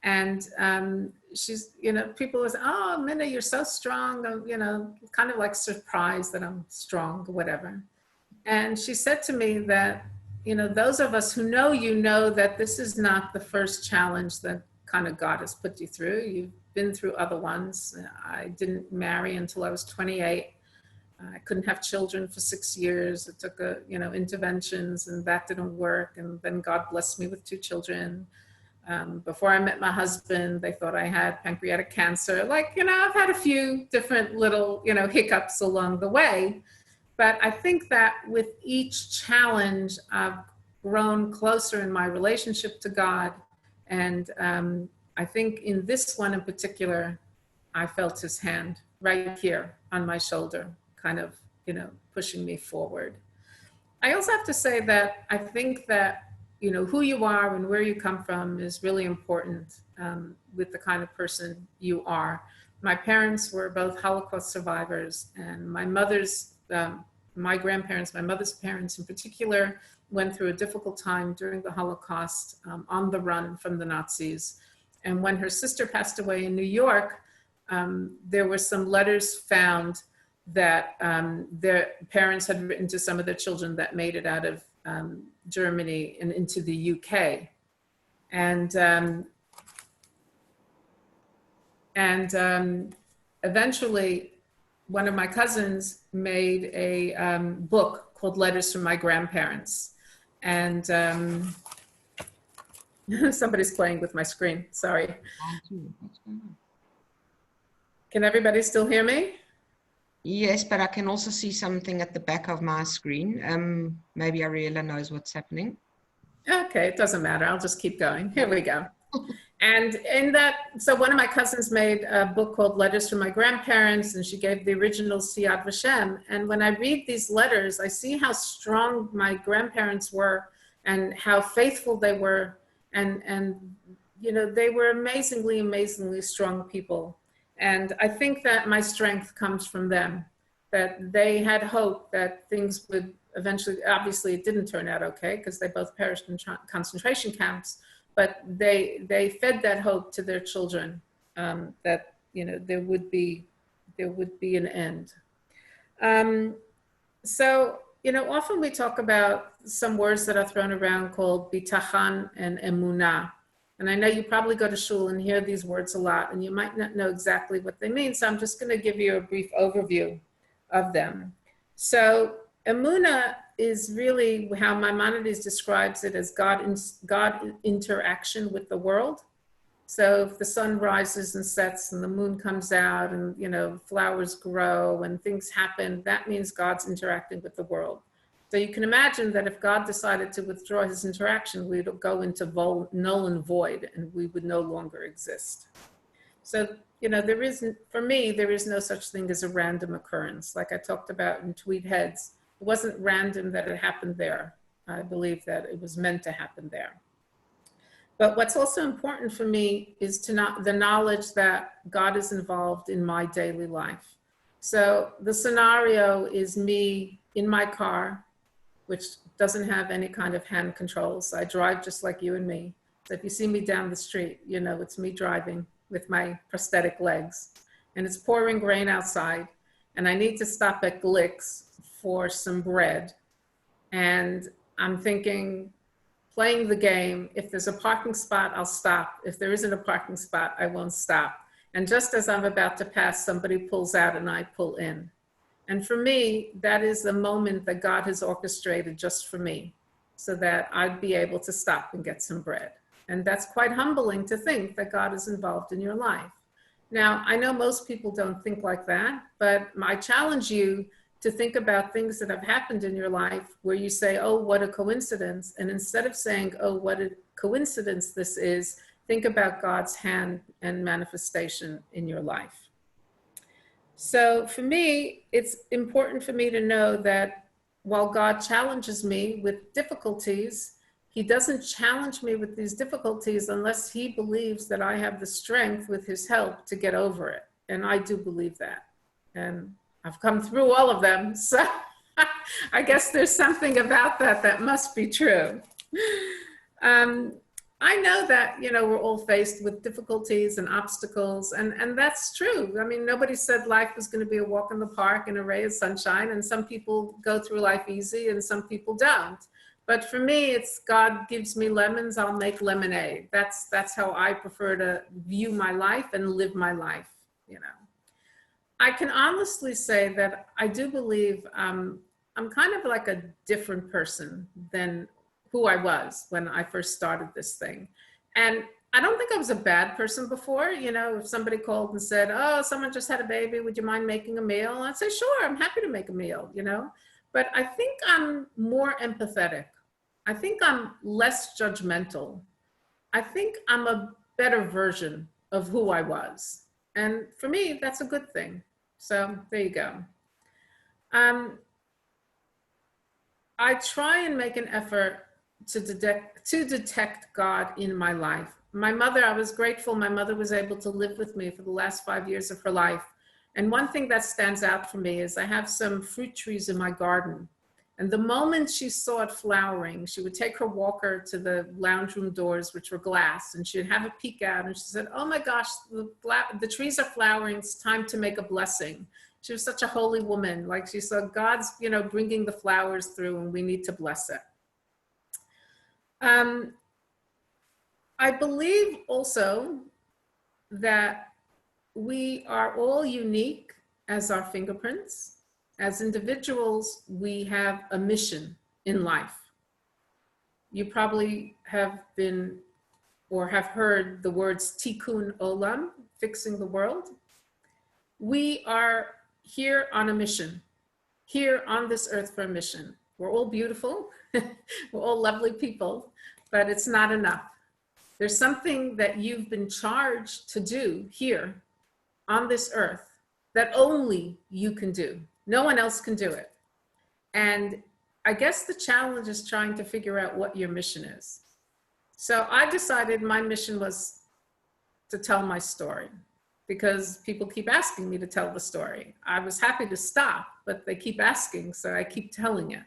And she's, you know, people was, oh, Minna, you're so strong, you know, kind of like surprised that I'm strong or whatever. And she said to me that, you know, those of us who know you know that this is not the first challenge that kind of God has put you through. You've been through other ones. I didn't marry until I was 28. I couldn't have children for 6 years. It took interventions, and that didn't work. And then God blessed me with 2 children. Before I met my husband, they thought I had pancreatic cancer. I've had a few different little, hiccups along the way. But I think that with each challenge, I've grown closer in my relationship to God. And I think in this one in particular, I felt his hand right here on my shoulder, kind of, pushing me forward. I also have to say that I think that, who you are and where you come from is really important with the kind of person you are. My parents were both Holocaust survivors, and my mother's parents in particular went through a difficult time during the Holocaust, on the run from the Nazis. And when her sister passed away in New York, there were some letters found that their parents had written to some of their children that made it out of Germany and into the UK. And eventually, one of my cousins made a book called Letters from My Grandparents. And somebody's playing with my screen, sorry. Can everybody still hear me? Yes, but I can also see something at the back of my screen. Maybe Ariella knows what's happening. Okay, it doesn't matter. I'll just keep going. Here we go. And in that, so one of my cousins made a book called Letters from My Grandparents, and she gave the originals to Yad Vashem. And when I read these letters, I see how strong my grandparents were and how faithful they were. And they were amazingly, amazingly strong people. And I think that my strength comes from them, that they had hope that things would eventually, obviously it didn't turn out okay because they both perished in concentration camps, but they fed that hope to their children, that, there would be an end. So, often we talk about some words that are thrown around called bitachon and emunah. And I know you probably go to shul and hear these words a lot, and you might not know exactly what they mean. So I'm just going to give you a brief overview of them. So emunah is really how Maimonides describes it as God interaction with the world. So if the sun rises and sets and the moon comes out and, flowers grow and things happen, that means God's interacting with the world. So you can imagine that if God decided to withdraw his interaction, we would go into null and void and we would no longer exist. So, for me, there is no such thing as a random occurrence. Like I talked about in Tweed Heads, it wasn't random that it happened there. I believe that it was meant to happen there. But what's also important for me is the knowledge that God is involved in my daily life. So the scenario is me in my car, which doesn't have any kind of hand controls. I drive just like you and me. So if you see me down the street, it's me driving with my prosthetic legs. And it's pouring rain outside. And I need to stop at Glick's for some bread. And I'm thinking, playing the game, if there's a parking spot, I'll stop. If there isn't a parking spot, I won't stop. And just as I'm about to pass, somebody pulls out and I pull in. And for me, that is the moment that God has orchestrated just for me, so that I'd be able to stop and get some bread. And that's quite humbling to think that God is involved in your life. Now, I know most people don't think like that, but I challenge you to think about things that have happened in your life where you say, oh, what a coincidence. And instead of saying, oh, what a coincidence this is, think about God's hand and manifestation in your life. So for me, it's important for me to know that while God challenges me with difficulties, he doesn't challenge me with these difficulties unless he believes that I have the strength with his help to get over it. And I do believe that. And I've come through all of them. So I guess there's something about that must be true. I know that, we're all faced with difficulties and obstacles, and that's true. I mean, nobody said life was going to be a walk in the park and a ray of sunshine, and some people go through life easy and some people don't. But for me, it's God gives me lemons, I'll make lemonade. That's how I prefer to view my life and live my life, you know. I can honestly say that I do believe I'm kind of like a different person than who I was when I first started this thing. And I don't think I was a bad person before. You know, if somebody called and said, oh, someone just had a baby, would you mind making a meal? I'd say, sure, I'm happy to make a meal, you know. But I think I'm more empathetic. I think I'm less judgmental. I think I'm a better version of who I was. And for me, that's a good thing. So there you go. I try and make an effort to detect God in my life. My mother, I was grateful my mother was able to live with me for the last 5 years of her life. And one thing that stands out for me is I have some fruit trees in my garden. And the moment she saw it flowering, she would take her walker to the lounge room doors, which were glass, and she'd have a peek out and she said, oh my gosh, the trees are flowering, it's time to make a blessing. She was such a holy woman. Like she saw God's, you know, bringing the flowers through and we need to bless it. I believe also that we are all unique as our fingerprints. As individuals, we have a mission in life. You probably have been or have heard the words tikkun olam, fixing the world. We are here on a mission, here on this earth for a mission. We're all beautiful, we're all lovely people, but it's not enough. There's something that you've been charged to do here on this earth that only you can do. No one else can do it. And I guess the challenge is trying to figure out what your mission is. So I decided my mission was to tell my story because people keep asking me to tell the story. I was happy to stop, but they keep asking, so I keep telling it.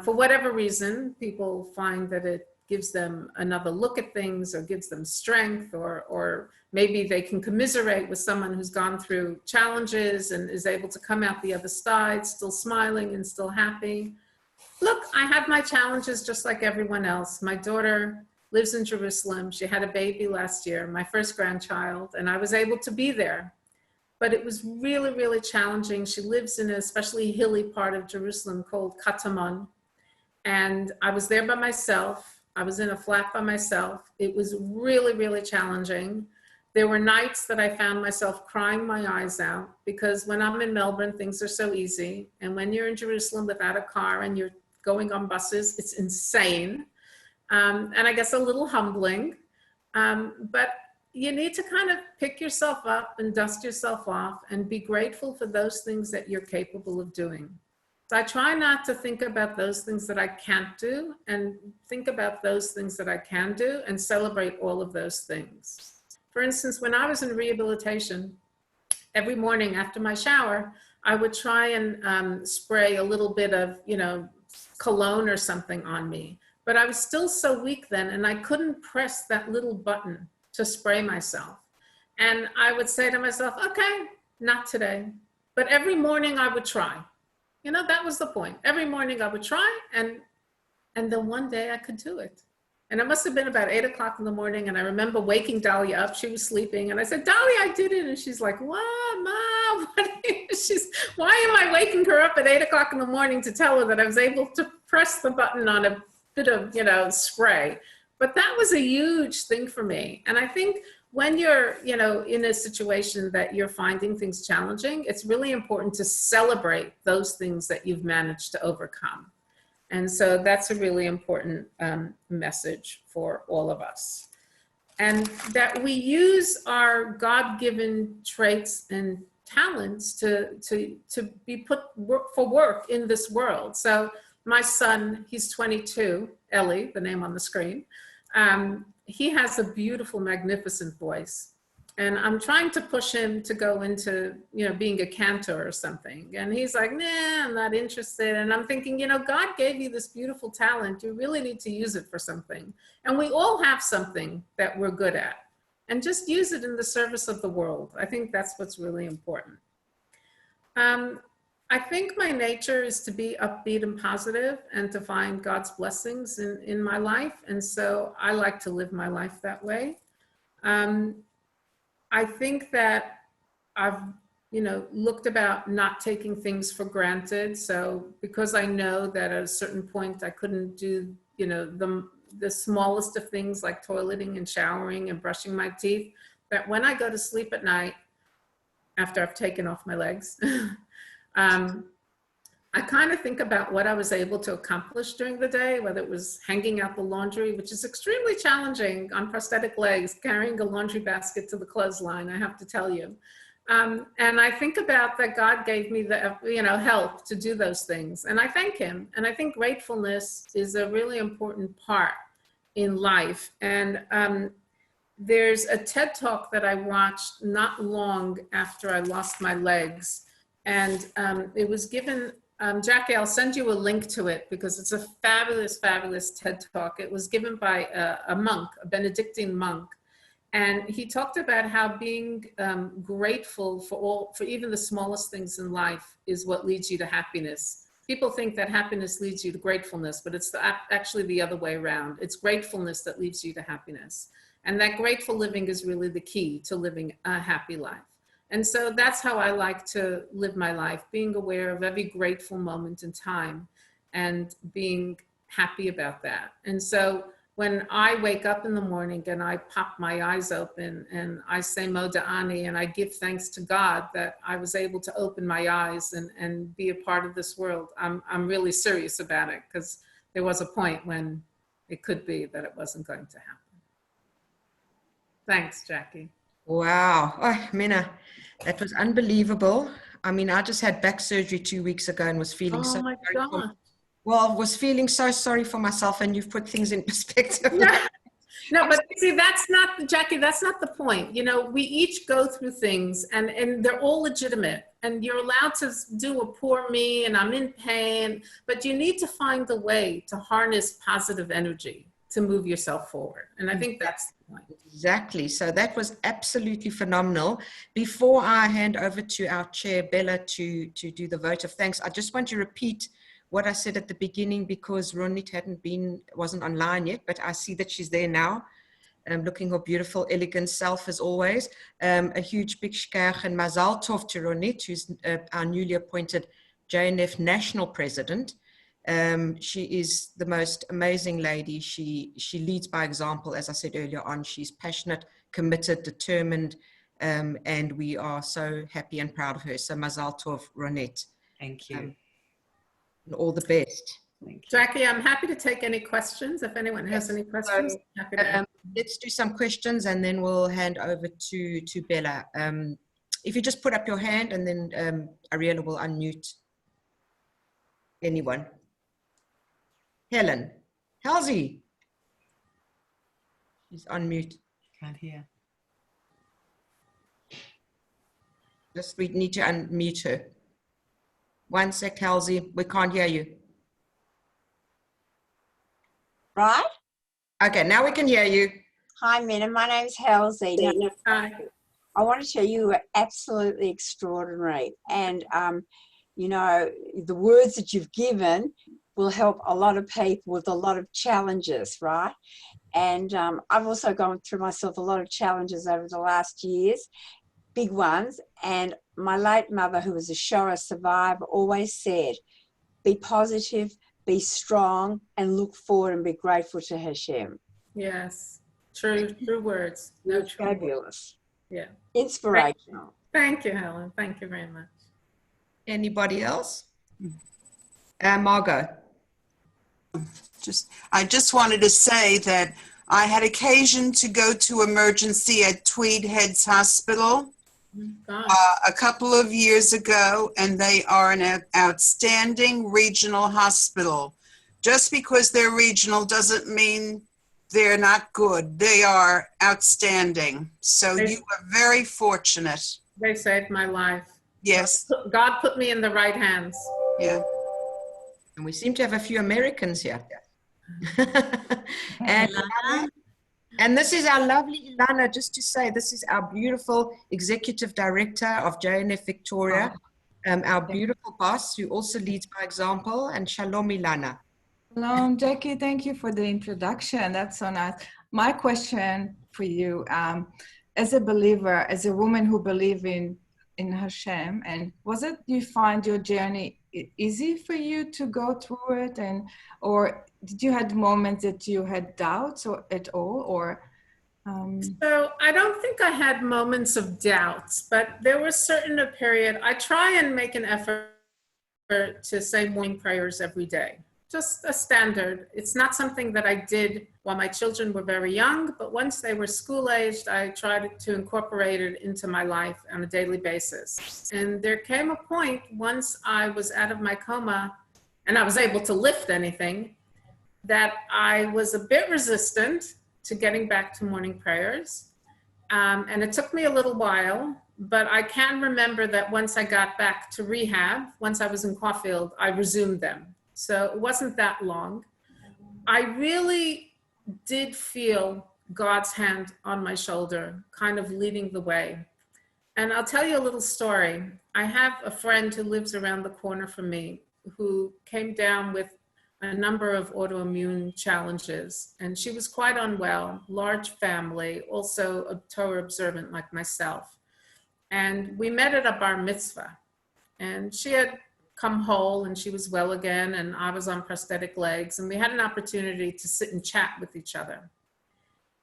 For whatever reason, people find that it gives them another look at things or gives them strength, or maybe they can commiserate with someone who's gone through challenges and is able to come out the other side, still smiling and still happy. Look, I have my challenges just like everyone else. My daughter lives in Jerusalem. She had a baby last year, my first grandchild, and I was able to be there. But it was really, really challenging. She lives in an especially hilly part of Jerusalem called Katamon. And I was there by myself. I was in a flat by myself. It was really, really challenging. There were nights that I found myself crying my eyes out because when I'm in Melbourne, things are so easy. And when you're in Jerusalem without a car and you're going on buses, it's insane. And I guess a little humbling. But you need to kind of pick yourself up and dust yourself off and be grateful for those things that you're capable of doing. So I try not to think about those things that I can't do and think about those things that I can do and celebrate all of those things. For instance, when I was in rehabilitation, every morning after my shower, I would try and spray a little bit of, you know, cologne or something on me. But I was still so weak then and I couldn't press that little button to spray myself. And I would say to myself, okay, not today. But every morning I would try. You know, that was the point. Every morning I would try and then one day I could do it. And it must have been about 8 o'clock in the morning. And I remember waking Dahlia up. She was sleeping. And I said, Dahlia, I did it. And she's like, what, Mom? Why am I waking her up at 8 o'clock in the morning to tell her that I was able to press the button on a bit of, you know, spray? But that was a huge thing for me. And I think when you're, you know, in a situation that you're finding things challenging, it's really important to celebrate those things that you've managed to overcome. And so that's a really important message for all of us. And that we use our God-given traits and talents to be put for work in this world. So my son, he's 22, Ellie, the name on the screen. He has a beautiful, magnificent voice. And I'm trying to push him to go into, you know, being a cantor or something. And he's like, nah, I'm not interested. And I'm thinking, you know, God gave you this beautiful talent. You really need to use it for something. And we all have something that we're good at. And just use it in the service of the world. I think that's what's really important. I think my nature is to be upbeat and positive and to find God's blessings in my life. And so I like to live my life that way. I think that I've, looked about not taking things for granted. So because I know that at a certain point I couldn't do, the smallest of things like toileting and showering and brushing my teeth, that when I go to sleep at night, after I've taken off my legs, I kind of think about what I was able to accomplish during the day, whether it was hanging out the laundry, which is extremely challenging on prosthetic legs, carrying a laundry basket to the clothesline, I have to tell you. And I think about that God gave me the, help to do those things. And I thank him. And I think gratefulness is a really important part in life. And there's a TED Talk that I watched not long after I lost my legs. And it was given, Jackie, I'll send you a link to it because it's a fabulous, fabulous TED Talk. It was given by a monk, a Benedictine monk. And he talked about how being grateful for even the smallest things in life is what leads you to happiness. People think that happiness leads you to gratefulness, but it's actually the other way around. It's gratefulness that leads you to happiness. And that grateful living is really the key to living a happy life. And so that's how I like to live my life, being aware of every grateful moment in time and being happy about that. And so when I wake up in the morning and I pop my eyes open and I say Moda Ani and I give thanks to God that I was able to open my eyes and be a part of this world, I'm really serious about it, because there was a point when it could be that it wasn't going to happen. Thanks, Jackie. Wow. Oh, Minna, that was unbelievable. I mean, I just had back surgery 2 weeks ago and was feeling so sorry. I was feeling so sorry for myself, and you've put things in perspective. No, but see, that's not, Jackie, that's not the point. We each go through things and they're all legitimate, and you're allowed to do a poor me and I'm in pain, but you need to find the way to harness positive energy to move yourself forward. And I think that's the point. Exactly. So that was absolutely phenomenal. Before I hand over to our chair, Bella, to do the vote of thanks, I just want to repeat what I said at the beginning, because Ronit wasn't online yet, but I see that she's there now, looking her beautiful, elegant self as always. A huge big shkach and mazal tov to Ronit, who's our newly appointed JNF national president. She is the most amazing lady. She leads by example, as I said earlier on. She's passionate, committed, determined, and we are so happy and proud of her. So mazal tov, Ronit. Thank you. And all the best. Thank you. Jackie, I'm happy to take any questions if anyone has any questions. So, let's do some questions and then we'll hand over to Bella. If you just put up your hand and then Ariella will unmute anyone. Helen, Halsey. She's on mute. Can't hear. We need to unmute her. One sec, Halsey. We can't hear you. Right? Okay, now we can hear you. Hi, Minna. My name's Halsey. Hi. I want to tell you were absolutely extraordinary. And, the words that you've given will help a lot of people with a lot of challenges, right? And I've also gone through myself a lot of challenges over the last years, big ones. And my late mother, who was a Shoah survivor, always said, be positive, be strong, and look forward and be grateful to Hashem. Yes, true words. No, true fabulous. Yeah. Inspirational. Thank you, Helen. Thank you very much. Anybody else? Margot. I just wanted to say that I had occasion to go to emergency at Tweed Heads Hospital a couple of years ago, and they are an outstanding regional hospital. Just because they're regional doesn't mean they're not good. They are outstanding. So you are very fortunate. They saved my life. Yes. God put me in the right hands. Yeah. And we seem to have a few Americans here. And this is our lovely Ilana, just to say, this is our beautiful executive director of JNF Victoria. our beautiful boss who also leads by example, and Shalom Ilana. Shalom, Jackie, thank you for the introduction. That's so nice. My question for you, as a believer, as a woman who believes in Hashem, and was it you find your journey easy for you to go through it, or did you had moments that you had doubts or at all, or? So I don't think I had moments of doubts, but there was certain a period. I try and make an effort to say morning prayers every day. Just a standard. It's not something that I did while my children were very young, but once they were school-aged, I tried to incorporate it into my life on a daily basis. And there came a point once I was out of my coma and I was able to lift anything, that I was a bit resistant to getting back to morning prayers. And it took me a little while, but I can remember that once I got back to rehab, once I was in Caulfield, I resumed them. So it wasn't that long. I really did feel God's hand on my shoulder, kind of leading the way. And I'll tell you a little story. I have a friend who lives around the corner from me who came down with a number of autoimmune challenges, and she was quite unwell, large family, also a Torah observant like myself. And we met at a bar mitzvah, and she had come whole and she was well again, and I was on prosthetic legs, and we had an opportunity to sit and chat with each other.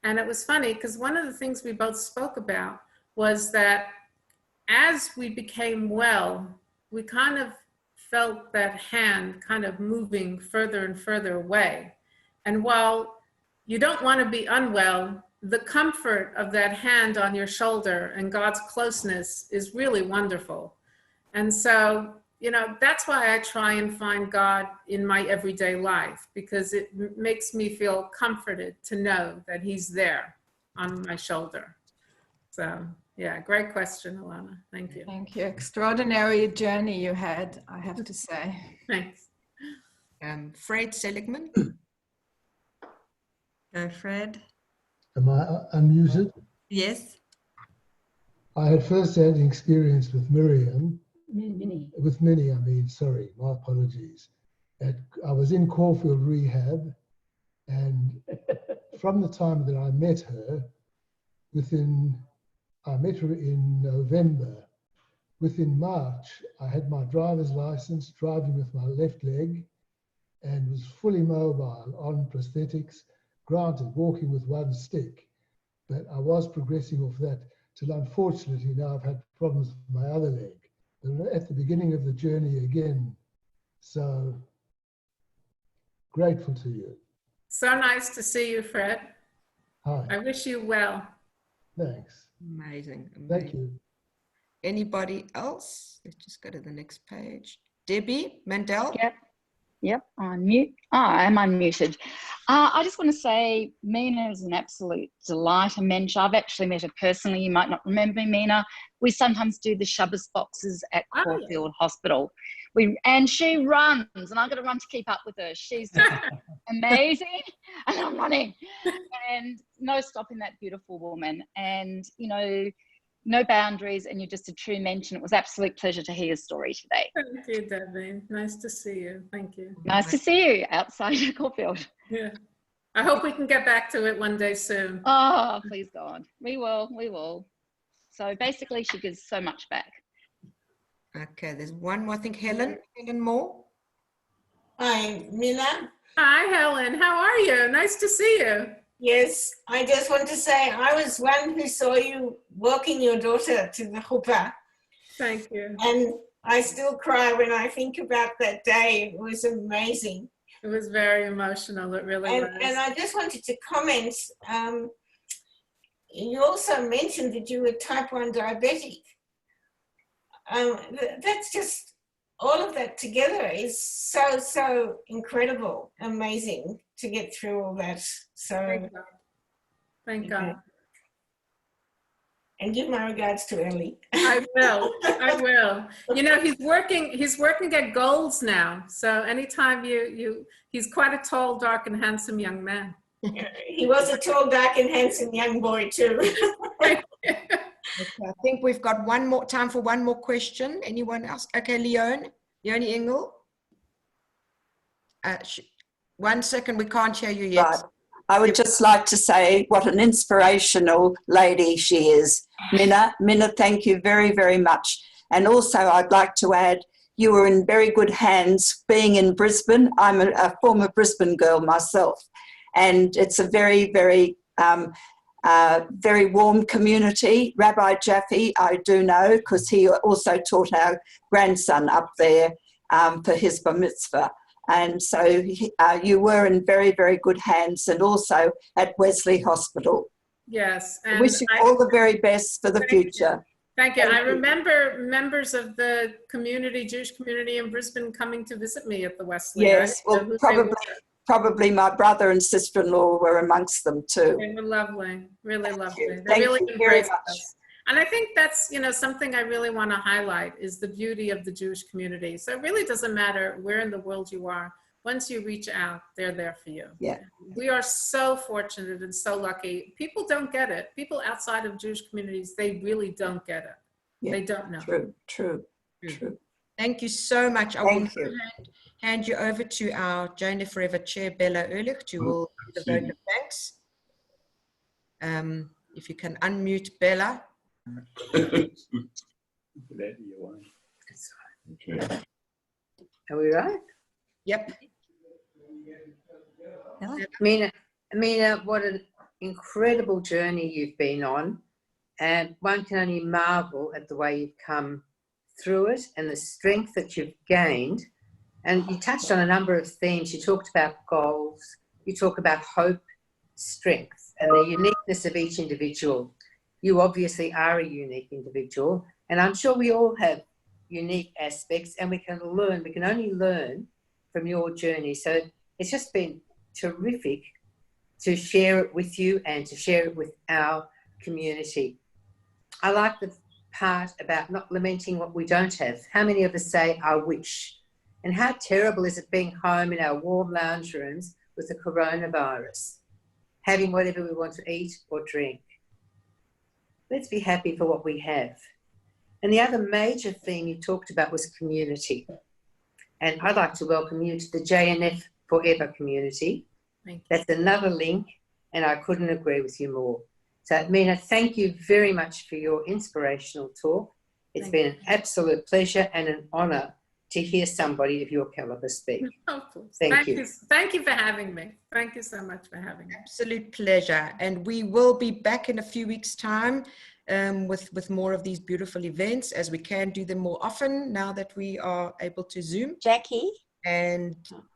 And it was funny because one of the things we both spoke about was that as we became well, we kind of felt that hand kind of moving further and further away. And while you don't want to be unwell, the comfort of that hand on your shoulder and God's closeness is really wonderful. And so, you know, that's why I try and find God in my everyday life, because it makes me feel comforted to know that He's there on my shoulder. So, yeah, great question, Alana. Thank you. Thank you. Extraordinary journey you had, I have to say. Thanks. Fred Seligman. Fred. Am I unmuted? Yes. I had first-hand experience with Miriam. Minnie. With Minnie, sorry, my apologies. I was in Caulfield Rehab, and from the time that I met her, I met her in November. Within March, I had my driver's license, driving with my left leg, and was fully mobile on prosthetics, granted walking with one stick. But I was progressing off that till unfortunately now I've had problems with my other leg. But at the beginning of the journey again. So grateful to you. So nice to see you, Fred. Hi. I wish you well. Thanks. Amazing. Thank you. Anybody else? Let's just go to the next page. Debbie Mandel. Yep, on mute. I'm unmuted. I just want to say Minna is an absolute delight, a mentor. I've actually met her personally. You might not remember Minna. We sometimes do the Shabbos boxes at Caulfield Hospital. And she runs, and I've got to run to keep up with her. She's amazing, and I'm running. And no stopping that beautiful woman. And, you know, no boundaries, and you're just a true mentor. It was an absolute pleasure to hear your story today. Thank you, Debbie. Nice to see you. Thank you. Nice to see you outside of Caulfield. Yeah. I hope we can get back to it one day soon. Oh, please God. We will. So basically she gives so much back. Okay, there's one more. I think Helen Moore. Hi, Minna. Hi, Helen. How are you? Nice to see you. Yes, I just want to say I was one who saw you walking your daughter to the chuppah. Thank you. And I still cry when I think about that day. It was amazing. It was very emotional. It really was. And I just wanted to comment. You also mentioned that you were type 1 diabetic. That's just, all of that together is so incredible, amazing to get through all that. So Thank God. And give my regards to Ellie. I will. You know, he's working at Gold's now. So anytime he's quite a tall, dark, and handsome young man. He was a tall, dark, and handsome young boy too. Okay, I think we've got one more time for one more question. Anyone else? Okay, Leonie Engel. 1 second, we can't hear you yet. Right. I would just like to say what an inspirational lady she is. Minna, thank you very, very much. And also I'd like to add, you were in very good hands being in Brisbane. I'm a former Brisbane girl myself. And it's a very, very, very warm community. Rabbi Jaffe, I do know, because he also taught our grandson up there for his bar mitzvah. And so you were in very, very good hands, and also at Wesley Hospital. Yes. I wish you all the very best for the future. Thank you. I remember members of the community, Jewish community in Brisbane, coming to visit me at the Wesley. Yes, well, probably my brother and sister-in-law were amongst them too. They were lovely, really lovely. They Thank really you very embraced much. us. And I think that's, something I really want to highlight is the beauty of the Jewish community. So it really doesn't matter where in the world you are. Once you reach out, they're there for you. Yeah. We are so fortunate and so lucky. People don't get it. People outside of Jewish communities, they really don't get it. Yeah, they don't know. True. Thank you so much. I Thank will hand you over to our JNForever chair, Bella Ehrlich, who will do the vote of thanks. If you can unmute Bella. Are we right? Yep. Minna, what an incredible journey you've been on. And one can only marvel at the way you've come through it and the strength that you've gained. And you touched on a number of themes. You talked about goals. You talk about hope, strength, and the uniqueness of each individual. You obviously are a unique individual. And I'm sure we all have unique aspects, and we can only learn from your journey. So it's just been terrific to share it with you and to share it with our community. I like the part about not lamenting what we don't have. How many of us say, I wish? And how terrible is it being home in our warm lounge rooms with the coronavirus, having whatever we want to eat or drink? Let's be happy for what we have. And the other major theme you talked about was community. And I'd like to welcome you to the JNForever community. That's another link, and I couldn't agree with you more. So, Minna, thank you very much for your inspirational talk. It's been an absolute pleasure and an honour to hear somebody of your calibre speak. Thank you. Thank you for having me. Thank you so much for having me. Absolute pleasure. And we will be back in a few weeks' time with more of these beautiful events, as we can do them more often now that we are able to Zoom. Jackie? And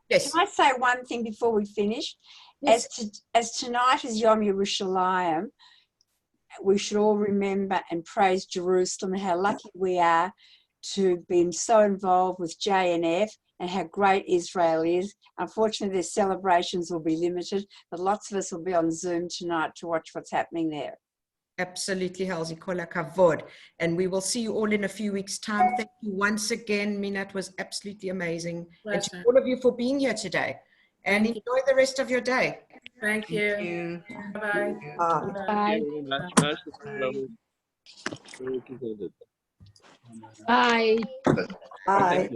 yes. Can I say one thing before we finish? Yes. As tonight is Yom Yerushalayim, we should all remember and praise Jerusalem and how lucky we are to be so involved with JNF and how great Israel is. Unfortunately, their celebrations will be limited, but lots of us will be on Zoom tonight to watch what's happening there. Absolutely, Halsey, kol hakavod. And we will see you all in a few weeks' time. Thank you once again, Minna. It was absolutely amazing. Pleasure. And to all of you for being here today. And enjoy the rest of your day. Thank you. Bye-bye. Bye. Bye. Bye.